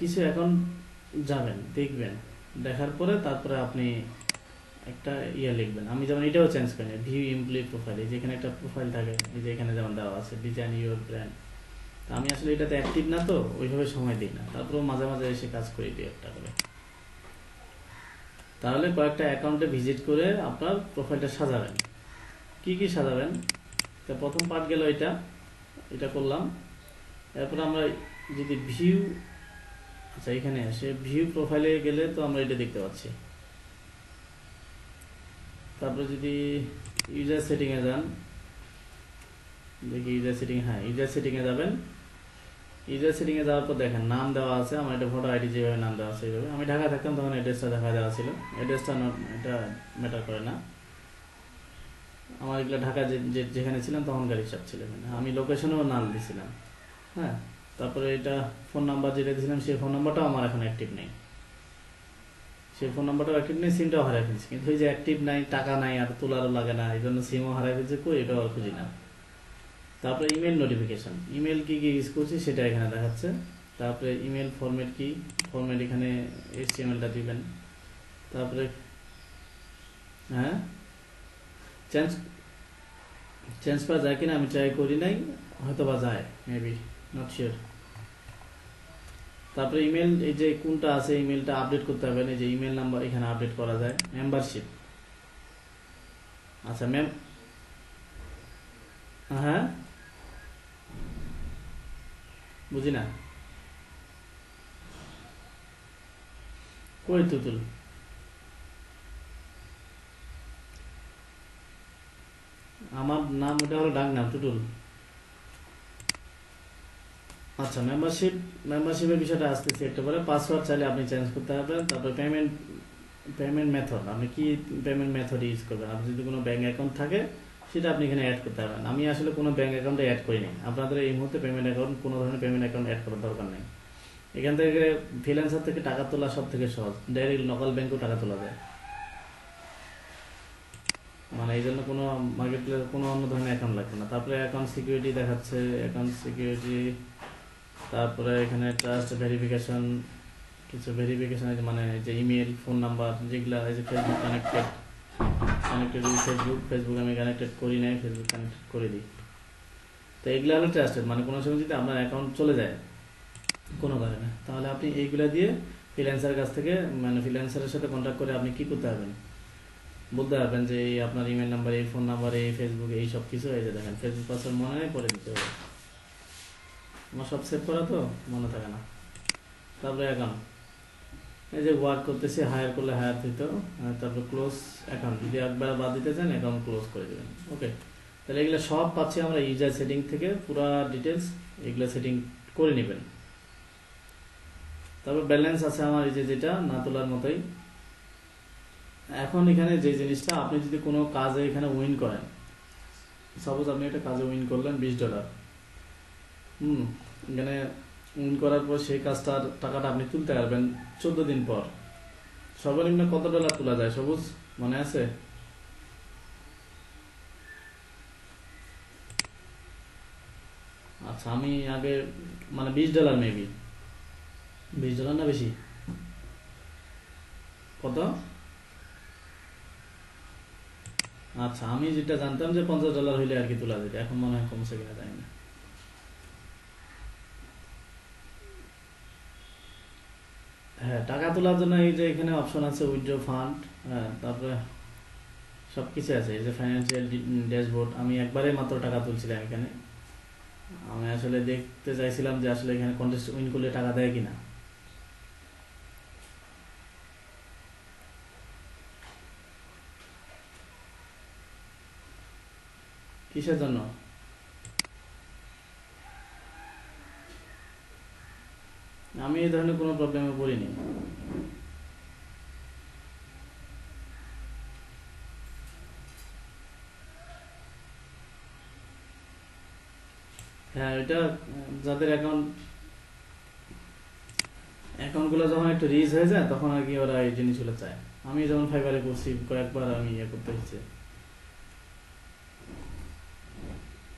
কিছু এখন যাবেন, দেখবেন, দেখার পরে তারপরে আপনি একটা লিখবেন। আমি যেমন এটাও চেঞ্জ করি, ভিউ এমপ্লয়ি প্রোফাইল, যেখানে একটা প্রোফাইল থাকে, এই যে এখানে যেমন দেওয়া আছে ডিজাইন ইউর ব্র্যান্ড। তো আমি আসলে এটাতে অ্যাক্টিভ না, তো ওইভাবে সময় দিই না, তারপরেও মাঝে মাঝে এসে কাজ করে দিই একটা করে। তাহলে কয়েকটা অ্যাকাউন্টে ভিজিট করে আপনার প্রোফাইলটা সাজাবেন। কি কি সাজাবেন, তো প্রথম পার্ট গেল এটা করলাম। এরপর আমরা যদি ভিউ, আচ্ছা এখানে এসে ভিউ প্রোফাইলে গেলে তো আমরা এটা দেখতে পাচ্ছি। তারপরে যদি ইউজার সেটিংয়ে যান, দেখি ইউজার সেটিং, হ্যাঁ ইউজার সেটিংয়ে যাবেন। ইউজার সেটিংয়ে যাওয়ার পর দেখেন নাম দেওয়া আছে, আমার এটা ভোটার আইডি যেভাবে নাম দেওয়া আছে এইভাবে। আমি ঢাকা থাকতাম তখন অ্যাড্রেসটা দেখা দেওয়া ছিল, অ্যাড্রেসটা এটা ম্যাটার করে না। আমার এগুলো ঢাকা যেখানে ছিলাম তখনকার হিসাব ছিল, আমি লোকেশনেও নাম দিয়েছিলাম, হ্যাঁ। তারপরে এটা ফোন নাম্বার যেটা দিয়েছিলাম, সেই ফোন নাম্বারটাও আমার এখন অ্যাক্টিভ নেই, সেই ফোন নাম্বারটাও অ্যাক্টিভ নেই, সিমটাও হারাই ফেলছি। কিন্তু ওই যে অ্যাক্টিভ নাই, টাকা নাই, আর তোলারও লাগে না, এই জন্য সিমও হারাই ফেলছে, কই এটাও আর খুঁজি না। তারপরে ইমেল নোটিফিকেশন, ইমেল কি কি ইউজ করছি সেটা এখানে দেখাচ্ছে। তারপরে ইমেল ফরম্যাট কি, ফরম্যাট এখানে HTML-টা দিবেন। তারপরে হ্যাঁ চেঞ্জ করা যায় কিনা আমি ট্রাই করি নাই, হয়তো বা যায়, মেবি, নট শিওর। তারপরে ইমেল, এই যে কোনটা আছে ইমেলটা আপডেট করতে হবে, এই যে ইমেল নাম্বার এখানে আপডেট করা যায়। মেম্বারশিপ, আচ্ছা হ্যাঁ বুঝি না, কই তুতুল, আমার নাম ওটা হলো ডাক নাম টুটুল। আচ্ছা মেম্বারশিপের বিষয়টা আসতেছি একটা পরে। পাসওয়ার্ড চাইলে আপনি চেঞ্জ করতে পারবেন। তারপরে পেমেন্ট মেথড, আপনি কি পেমেন্ট মেথড ইউজ করবেন, আপনি যদি কোনো ব্যাঙ্ক অ্যাকাউন্ট থাকে সেটা আপনি এখানে অ্যাড করতে পারবেন। আমি আসলে কোনো ব্যাঙ্ক অ্যাকাউন্টে অ্যাড করিনি, আপনাদের এই মুহূর্তে কোনো ধরনের পেমেন্ট অ্যাকাউন্ট অ্যাড করার দরকার নেই। এখান থেকে ফ্রিল্যান্সার থেকে টাকা তোলা সব থেকে সহজ, ডাইরেক্ট লোকাল ব্যাংকেও টাকা তোলা যায়, মানে এই জন্য কোনো মার্কেট প্লেস কোনো অন্য ধরনের অ্যাকাউন্ট লাগবে না। তারপরে অ্যাকাউন্ট সিকিউরিটি দেখাচ্ছে, অ্যাকাউন্ট সিকিউরিটি। তারপরে এখানে ট্রাস্ট ভেরিফিকেশন, কিছু ভেরিফিকেশন আছে, মানে যে ইমেল ফোন নাম্বার যেগুলো, এই যে ফেসবুক কানেক্টেড ফেসবুক আমি কানেক্টেড করি নাই, ফেসবুক কানেক্টেড করে দিই। তো এগুলো হলো ট্রাস্টেড, মানে কোনো সময় যদি আপনার অ্যাকাউন্ট চলে যায় কোনো কারণে, তাহলে আপনি এইগুলো দিয়ে ফ্রিল্যান্সারের কাছ থেকে, মানে ফ্রিল্যান্সারের সাথে কন্ট্যাক্ট করে আপনি কি করতে পারবেন, বলতে পারবেন যে এই আপনার ইমেল নাম্বার, এই ফোন নাম্বার, এই ফেসবুক, এই সব কিছু। এই যে দেখেন ফেসবুক পাসওয়ার্ড মনে নেই, করে দিতে হবে, আমার সব সেভ করা তো মনে থাকে না। তারপরে অ্যাকাউন্ট, এই যে ওয়ার্ক করতেছি, হায়ার করলে হায়ার দিত। তারপর ক্লোজ অ্যাকাউন্ট, যদি একবার বাদ দিতে চান অ্যাকাউন্ট ক্লোজ করে দেবেন, ওকে। তাহলে এগুলো সব পাচ্ছি আমরা ইউজার সেটিং থেকে, পুরো ডিটেলস এগুলো সেটিং করে নেবেন। তারপর ব্যালেন্স আছে আমার এই যে যেটা না তোলার মতোই। এখন এখানে যে জিনিসটা, আপনি যদি কোনো কাজে এখানে উইন করেন, সাপোজ আপনি একটা কাজে উইন করলেন $20, এখানে উইন করার পর সেই কাজটার টাকাটা আপনি তুলতে পারবেন 14 দিন পর। সর্বনিম্ন কত ডলার তোলা যায় সবুজ মনে আছে? আচ্ছা আমি আগে মানে $20 মেবি, $20 না বেশি, কত? আচ্ছা আমি যেটা জানতাম যে $50 হইলে আর কি তোলা যেত, এখন মনে হয় কমছে কিনা জানি না। হ্যাঁ, টাকা তোলার জন্য এই যে এখানে অপশন আছে উইথড্র ফান্ড, হ্যাঁ, তারপরে সবকিছু আছে। এই যে ফাইন্যান্সিয়াল ড্যাশবোর্ড, আমি একবারে মাত্র টাকা তুলছিলাম এখানে। আমি আসলে দেখতে চাইছিলাম যে আসলে এখানে কন্টেস্ট উইন করলে টাকা দেয় কিনা। কিসের জন্য? আমি এই ধরনের কোনো প্রবলেমে পড়িনি। হ্যাঁ, এটা যাদের অ্যাকাউন্টগুলো যখন একটু রিচ হয়ে যায় তখন আর কি ওরা এই জিনিসগুলো চায়। আমি যখন ফাইবারে করছি কয়েকবার আমি ইয়ে করতে হচ্ছে,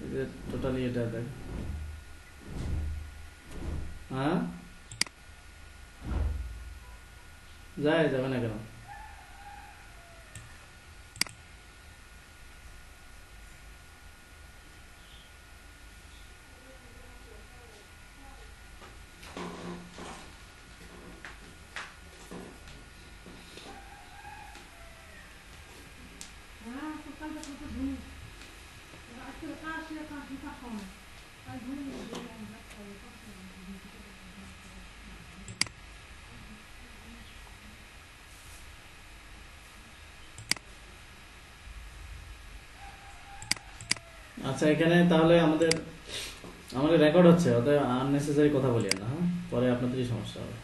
এই যে টোটালি এটা দেখ। হ্যাঁ, যাবে না কেন? আচ্ছা এখানে তাহলে আমাদের আমাদের রেকর্ড হচ্ছে, অতএব আননেসেসারি কথা বলি না, হ্যাঁ, পরে আপনাদেরই সমস্যা হবে।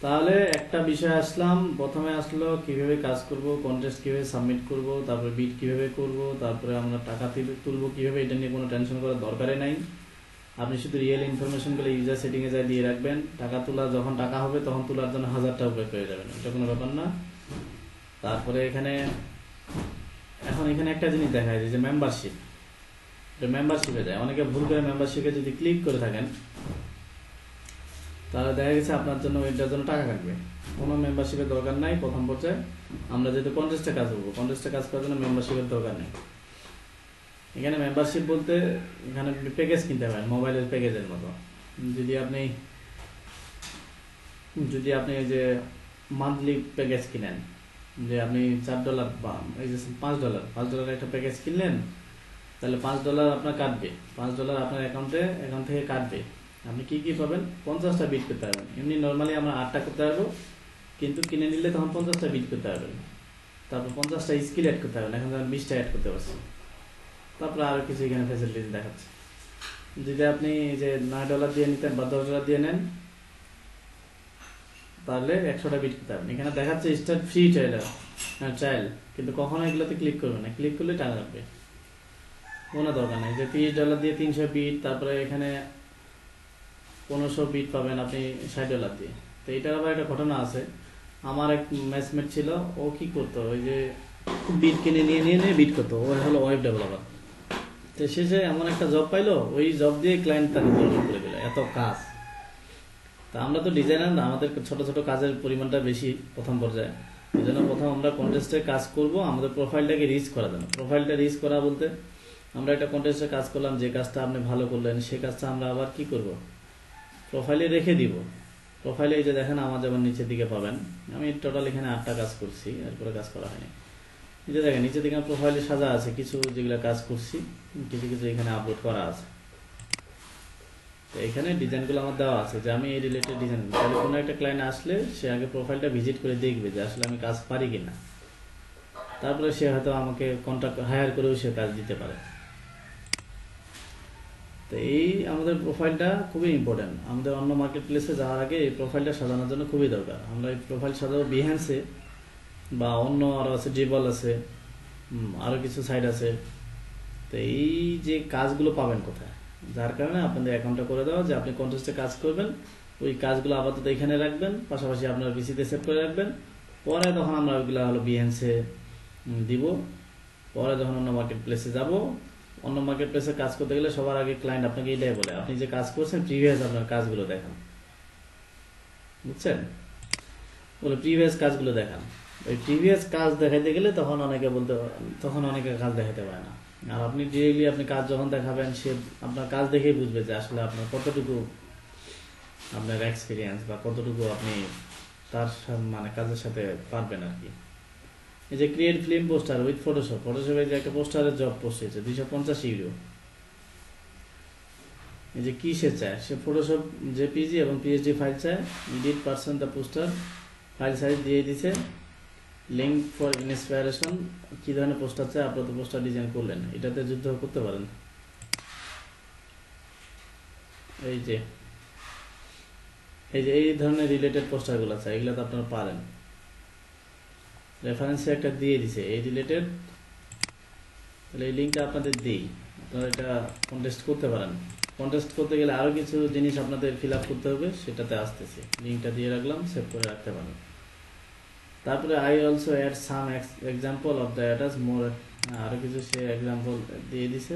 তাহলে একটা বিষয় আসলাম, প্রথমে আসলো কিভাবে কাজ করব, কন্টেস্ট কিভাবে সাবমিট করব, তারপরে বিট কিভাবে করব, তারপরে আমরা টাকা তুলবো কিভাবে, এটা নিয়ে কোনো টেনশন করার দরকারই নাই। আপনি শুধু রিয়েল ইনফরমেশনগুলো ইউজার সেটিংয়ে যায় দিয়ে রাখবেন। টাকা তোলা যখন টাকা হবে তখন তোলার জন্য 1000 উপরে পেয়ে যাবেন, এটা কোনো ব্যাপার না। তারপরে এখানে এখন এখানে একটা জিনিস দেখা যায় যে মেম্বারশিপ, মেম্বারশিপে যায় অনেকে ভুল করে। মেম্বারশিপে যদি ক্লিক করে থাকেন তাহলে দেখা গেছে আপনার জন্য এটার জন্য টাকা কাটবে। কোনো মেম্বারশিপের দরকার নাই। প্রথম পর্যায়ে আমরা যেহেতু কন্টেস্টে কাজ করবো, কন্টেস্টে কাজ করার জন্য মেম্বারশিপের দরকার নেই। এখানে মেম্বারশিপ বলতে এখানে প্যাকেজ কিনতে পারেন, মোবাইলের প্যাকেজের মতো। যদি আপনি এই যে মান্থলি প্যাকেজ কিনেন, যে আপনি $4 বা এই যে $5 একটা প্যাকেজ কিনলেন, তাহলে $5 আপনার কাটবে, $5 আপনার অ্যাকাউন্ট থেকে কাটবে। আপনি কি কি পাবেন? 50টা বিট করতে পারবেন। এমনি নর্মালি আমরা 8টা করতে পারবো, কিন্তু কিনে নিলে তখন 50টা বিট করতে পারবেন। তারপর 50টা স্কিল অ্যাড করতে পারবেন, এখন যখন 20টা অ্যাড করতে পারছি। তারপরে আরও কিছু এখানে ফ্যাসিলিটিস দেখাচ্ছে। যদি আপনি যে $9 দিয়ে নিতেন বা $10 দিয়ে নেন, তাহলে 100টা বিট করতে পারবেন। এখানে দেখাচ্ছে স্টার্ট ফ্রি ট্রায়াল, কিন্তু কখনো এগুলোতে ক্লিক করবেন না, ক্লিক করলে টাকা লাগবে, কোনো দরকার নেই। যে $30 দিয়ে 300 বিট, তারপরে এখানে 1500 বিট পাবেন আপনি $60 দিয়ে। তো এটার আবার একটা ঘটনা আছে। আমার এক ম্যাচমেট ছিল, ও কি করতো, ওই যে বিট কিনে নিয়ে বিট করতো। ও হলো ওয়েব ডেভেলপার। তো শেষে এমন একটা জব পাইলো, ওই জব দিয়ে ক্লায়েন্ট তাকে ডেভেলপ করে দিল, এত কাজ। তা আমরা তো ডিজাইনার না, আমাদের ছোট ছোট কাজের পরিমাণটা বেশি প্রথম পর্যায়ে। এই জন্য প্রথম আমরা কন্টেস্টে কাজ করব, আমাদের প্রোফাইলটাকে রিচ করা যাবে। প্রোফাইলটা রিচ করা বলতে আমরা একটা কন্টেস্টে কাজ করলাম, যে কাজটা আপনি ভালো করলেন সেই কাজটা আমরা আবার কি করব, প্রোফাইলে রেখে দিব। প্রোফাইলে এই যে দেখেন আমার যেমন নিচের দিকে পাবেন, আমি টোটাল এখানে 8টা কাজ করছি, এরপরে কাজ করা হয়নি। এই যে দেখেন নিচের দিকে প্রোফাইলে সাজা আছে, কিছু যেগুলো কাজ করছি, কিছু কিছু এখানে আপলোড করা আছে। তো এখানে ডিজাইনগুলো আমার দেওয়া আছে, যে আমি এই রিলেটেড ডিজাইন। তাহলে কোনো একটা ক্লায়েন্ট আসলে সে আগে প্রোফাইলটা ভিজিট করে দেখবে যে আসলে আমি কাজ পারি কিনা, তারপরে সে হয়তো আমাকে কন্ট্রাক্ট হায়ার করেও সে কাজ দিতে পারে। তো এই আমাদের প্রোফাইলটা খুবই ইম্পর্টেন্ট। আমাদের অন্য মার্কেট প্লেসে যাওয়ার আগে এই প্রোফাইলটা সাজানোর জন্য খুবই দরকার। আমরা এই প্রোফাইল সাজাবো বিহ্যান্সে বা অন্য আরও আছে, ড্রিবল আছে, আরও কিছু সাইট আছে। তো এই যে কাজগুলো পাবেন কোথায়, যার কারণে আপনাদের অ্যাকাউন্টটা করে দেওয়া যে আপনি কন্টেস্টে কাজ করবেন, ওই কাজগুলো আপাতত এখানে রাখবেন, পাশাপাশি আপনার পিসিতে সেভ করে রাখবেন। পরে তখন আমরা ওইগুলো হলো বিহ্যান্সে দিব। পরে যখন অন্য মার্কেট প্লেসে যাব, অন্য মার্কেট প্লেসে কাজ করতে গেলে সবার আগে ক্লায়েন্ট আপনাকে এটাই বলে, আপনি যে কাজ করছেন প্রিভিয়াস আপনার কাজগুলো দেখান, বুঝছেন? বলে প্রিভিয়াস কাজগুলো দেখান। ওই প্রিভিয়াস কাজ দেখাইতে গেলে তখন অনেকে কাজ দেখাতে পারে না। আর আপনি ডিরেক্টলি আপনি কাজ যখন দেখাবেন, সে আপনার কাজ দেখেই বুঝবে যে আসলে আপনার কতটুকু আপনার এক্সপিরিয়েন্স বা কতটুকু আপনি তার মানে কাজের সাথে পারবেন আর কি। এই যে ক্রিয়েট ফিল্ম পোস্টার উইথ ফটোশপে যে একটা পোস্টারের জব পোস্ট হয়েছে 250 €। এই যে কি সে চায়, সে ফটোশপ জেপিজি এবং পিএইচডি ফাইল চায়, edit person the poster, file size দিয়ে দিছে, লিঙ্ক ফর ইন্সপিরেশন, কি ধরনের পোস্টার চায়, আপনার তো পোস্টার ডিজাইন করলেন, এটাতে যুদ্ধ করতে পারেন। এই যে এই ধরনের রিলেটেড পোস্টারগুলো চাই, এগুলো তো আপনারা পারেন। রেফারেন্সে একটা দিয়ে দিছে এই রিলেটেড, তাহলে এই লিঙ্কটা আপনাদের দিই, আপনারা এটা কন্টেস্ট করতে পারেন। কন্টেস্ট করতে গেলে আরও কিছু জিনিস আপনাদের ফিল আপ করতে হবে, সেটাতে আসতেছে, লিঙ্কটা দিয়ে রাখলাম, সেভ করে রাখতে পারেন। তারপরে I also add some example of the attach more, আরও কিছু সে এক্সাম্পল দিয়ে দিছে,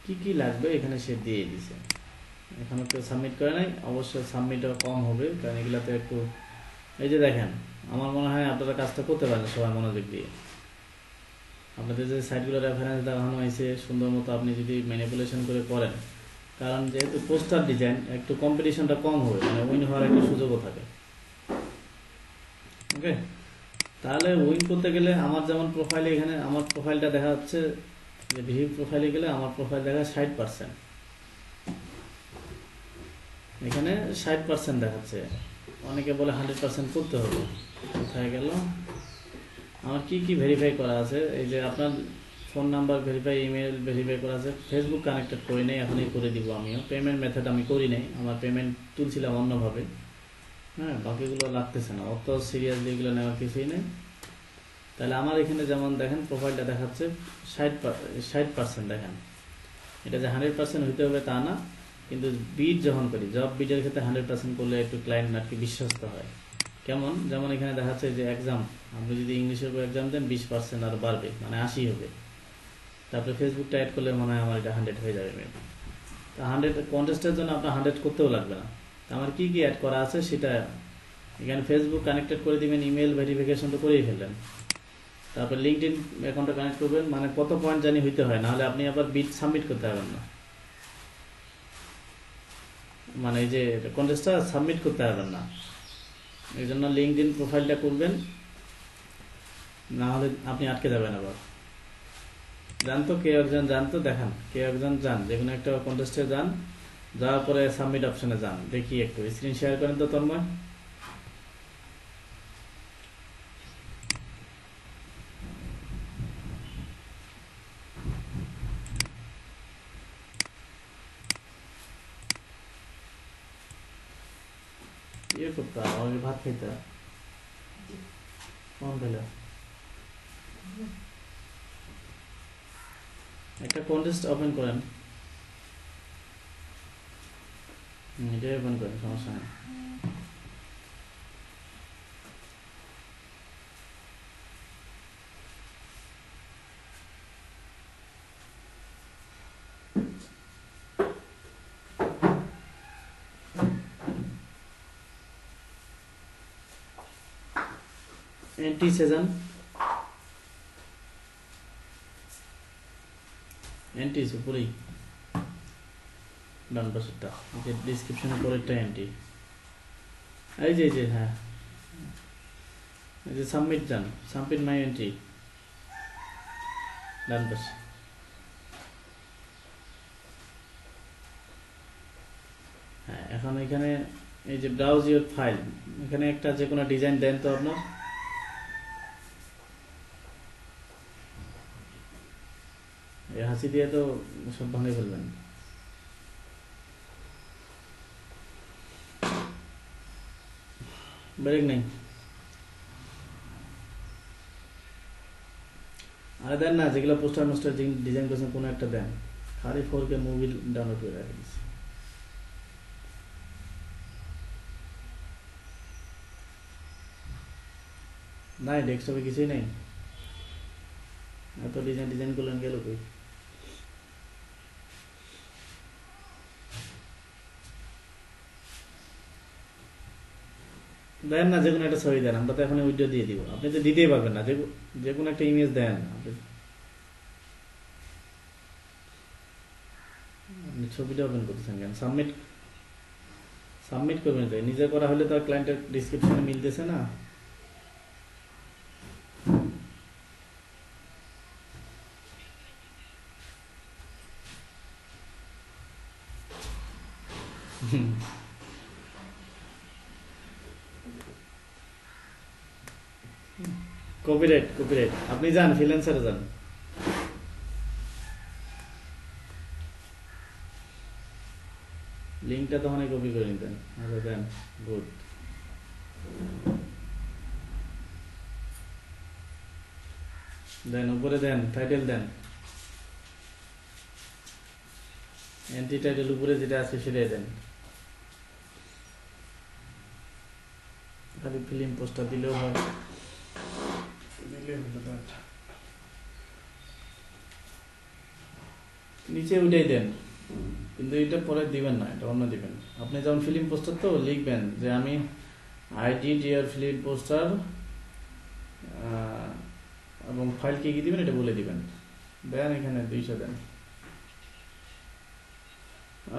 কি কি লাগবে এখানে সে দিয়ে দিছে। এখনও কেউ সাবমিট করে নাই, অবশ্যই সাবমিটও কম হবে, কারণ এগুলাতে একটু, এই যে দেখেন, আমার মনে হয় আপনারা কাজটা করতে পারেন সবাই মনোযোগ দিয়ে। আপনাদের যে সাইটগুলো রেফারেন্স দেখানো হয়েছে সুন্দর মতো আপনি যদি ম্যানিপুলেশন করে করেন, কারণ যেহেতু পোস্টার ডিজাইন একটু কম্পিটিশনটা কম হবে, মানে উইন হওয়ার একটা সুযোগও থাকে। ওকে, তাহলে উইন করতে গেলে আমার যেমন প্রোফাইলে, এখানে আমার প্রোফাইলটা দেখা যাচ্ছে যে ভিউ প্রোফাইলে গেলে আমার প্রোফাইল দেখা 60%, এখানে 60% দেখাচ্ছে। অনেকে বলে 100% করতে হবে, কোথায় গেল আমার কি কি ভেরিফাই করা আছে। এই যে আপনার phone number verify, email verify করা আছে, ফেসবুক কানেক্টেড করি নেই, এখনই করে দিব আমিও। পেমেন্ট মেথড আমি করি নাই, আমার পেমেন্ট তুলছিলাম অন্যভাবে। হ্যাঁ, বাকিগুলো লাগতেছে না, অত সিরিয়াসলি এগুলো নেওয়ার কিছুই নেই। তাহলে আমার এখানে যেমন দেখেন প্রোফাইলটা দেখাচ্ছে 60%, দেখেন এটা যে 100% হইতে হবে তা না, কিন্তু বিড যখন করি, জব বিডের ক্ষেত্রে 100% করলে একটু ক্লায়েন্ট আর কি বিশ্বস্ত হয়। কেমন, যেমন এখানে দেখাচ্ছে যে এক্সাম, আপনি যদি ইংলিশের উপর এক্সাম দেন 20% আর বাড়বে, মানে 80 হবে। তারপরে ফেসবুকটা অ্যাড করলে মনে হয় আমার এটা 100 হয়ে যাবে। তো 100 কন্টেস্টের জন্য আপনার 100 করতেও লাগবে না। তো আমার কি কি অ্যাড করা আছে সেটা এখানে ফেসবুক কানেক্টেড করে দিবেন, ইমেল ভেরিফিকেশন তো করেই ফেললেন। তারপর লিঙ্কডইন অ্যাকাউন্টটা কানেক্ট করবেন, মানে কত পয়েন্ট জানি হইতে হয়, নাহলে আপনি আবার বিট সাবমিট করতে পারবেন না, মানে এই যে কন্টেস্টটা সাবমিট করতে পারবেন না। এই জন্য লিঙ্কডইন প্রোফাইলটা করবেন, না হলে আপনি আটকে যাবেন। আবার জানতো কেউ একজন জানতো, দেখান কেউ একজন যান, যে কোনো একটা কন্টেস্টে যান, যাওয়ার পরে সাবমিট অপশনে যান, দেখি একটু স্ক্রিন শেয়ার করেন তো তন্ময়। ইয়ে করতে হবে, ভাত খাইতে কম খেলে একটা কন্টেস্ট ওপেন করেন, এটাই ওপেন করেন, সমস্যা নেই। এন্টি সেজন, এন্টি উপরেই ডান পাশেরটা, যে ডিসক্রিপশনের পরেরটা এন্টি, এই যে হ্যাঁ, এই যে সাবমিট যান, সাবমিট মাই এন্ট্রি, ডান পাশে। হ্যাঁ, এখন এখানে এই যে ব্রাউজ ইউর ফাইল, এখানে একটা যে কোনো ডিজাইন দেন তো আপনার, এই হাসি দিয়ে তো সব ভাঙে ফেলবেন। ব্রেক নেই। আরে দেন না, যেগুলো পোস্টার মাস্টার ডিজাইন করছেন কোনো একটা দেন। খালি 4K মুভি ডাউনলোড করে রাখি দিচ্ছি। নাই ডেস্কটপে কিছুই নেই। এত ডিজাইন করলেন গেল কই? দেন না, যে কোনো একটা ছবি দেন, আমরা তো এখন উইডিও দিয়ে দিব। আপনি তো দিতেই পারবেন না, যে কোনো একটা ইমেজ দেন। আপনি ছবিটা ওপেন করতেছেন কেন? সাবমিট করবেন তো, নিজে করা হলে তো আর ক্লায়েন্টের ডিসক্রিপশনে মিলতেছে না। কপিরাইট আপনি যান ফ্রিল্যান্সারে যান। লিঙ্কটা তখনই কপি করে নিতেন। আচ্ছা দেন, গুড। দেন উপরে দেন, টাইটেল দেন, এন্টি টাইটেল উপরে যেটা আছে সেটাই দেন। খালি ফিল্ম পোস্টার দিলেও হয়, নিচে ওইটাই দেন, কিন্তু এটা পরে দিবেন না, এটা অন্য দিবেন। আপনি যেমন ফিল্ম পোস্টার তো লিখবেন যে আমি আইডি ডিয়ার ফিল্ম পোস্টার, এবং ফাইল কি কি দিবেন এটা বলে দিবেন। দেন এখানে 200 দেন।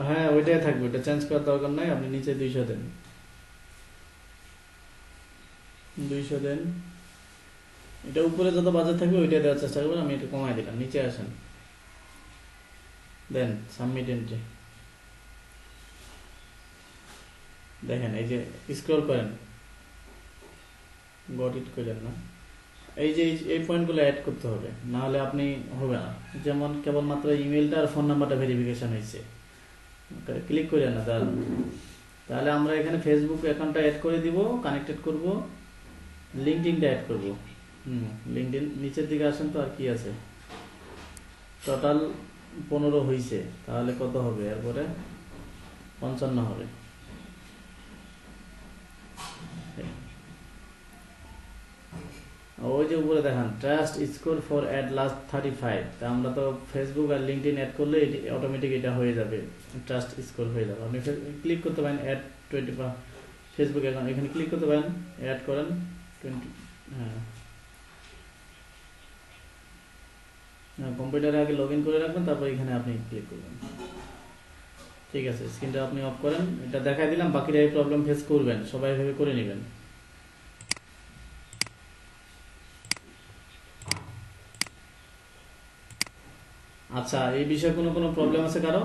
হ্যাঁ ওইটাই থাকবে, ওটা চেঞ্জ করার দরকার নাই। আপনি নিচে 200 দেন, 200 দেন। এটা উপরে যত বাজার থাকবে ওইটাই দেওয়ার চেষ্টা করবেন। আমি এটা কমাই দিলাম, নিচে আসেন, দেন সাবমিট এন্ট্রি। দেখেন এই যে স্ক্রল করেন, গট ইট করেন না, এই যে এই পয়েন্টগুলো অ্যাড করতে হবে, না হলে আপনি হবে না। যেমন কেবলমাত্র ইমেলটা আর ফোন নাম্বারটা ভেরিফিকেশন হয়েছে, ক্লিক করেন না তাহলে আমরা এখানে ফেসবুক অ্যাকাউন্টটা অ্যাড করে দিব, কানেক্টেড করব, লিঙ্কডইনটা অ্যাড করব। লিঙ্কডইন নিচের দিকে আসেন তো, আর কি আছে, টোটাল 15 হয়েছে, তাহলে কত হবে এরপরে? 55 হবে। ওই যে উপরে দেখান trust score for add last 35, তা আমরা তো ফেসবুক আর লিঙ্কডইন অ্যাড করলে অটোমেটিক এটা হয়ে যাবে, ট্রাস্ট স্কোর হয়ে যাবে। আপনি ক্লিক করতে পারেন অ্যাড 20 ফেসবুক অ্যাকাউন্ট, এখানে ক্লিক করতে পারেন, অ্যাড করেন 20। হ্যাঁ কম্পিউটারে আগে লগ ইন করে রাখবেন, তারপর এখানে আপনি ক্লিক করবেন। ঠিক আছে, স্ক্রিনটা আপনি অফ করেন। এটা দেখাই দিলাম, বাকিরা এই প্রবলেম ফেস করবেন, সবাই ভেবে করে নেবেন। আচ্ছা, এই বিষয়ে কোনো প্রবলেম আছে কারো?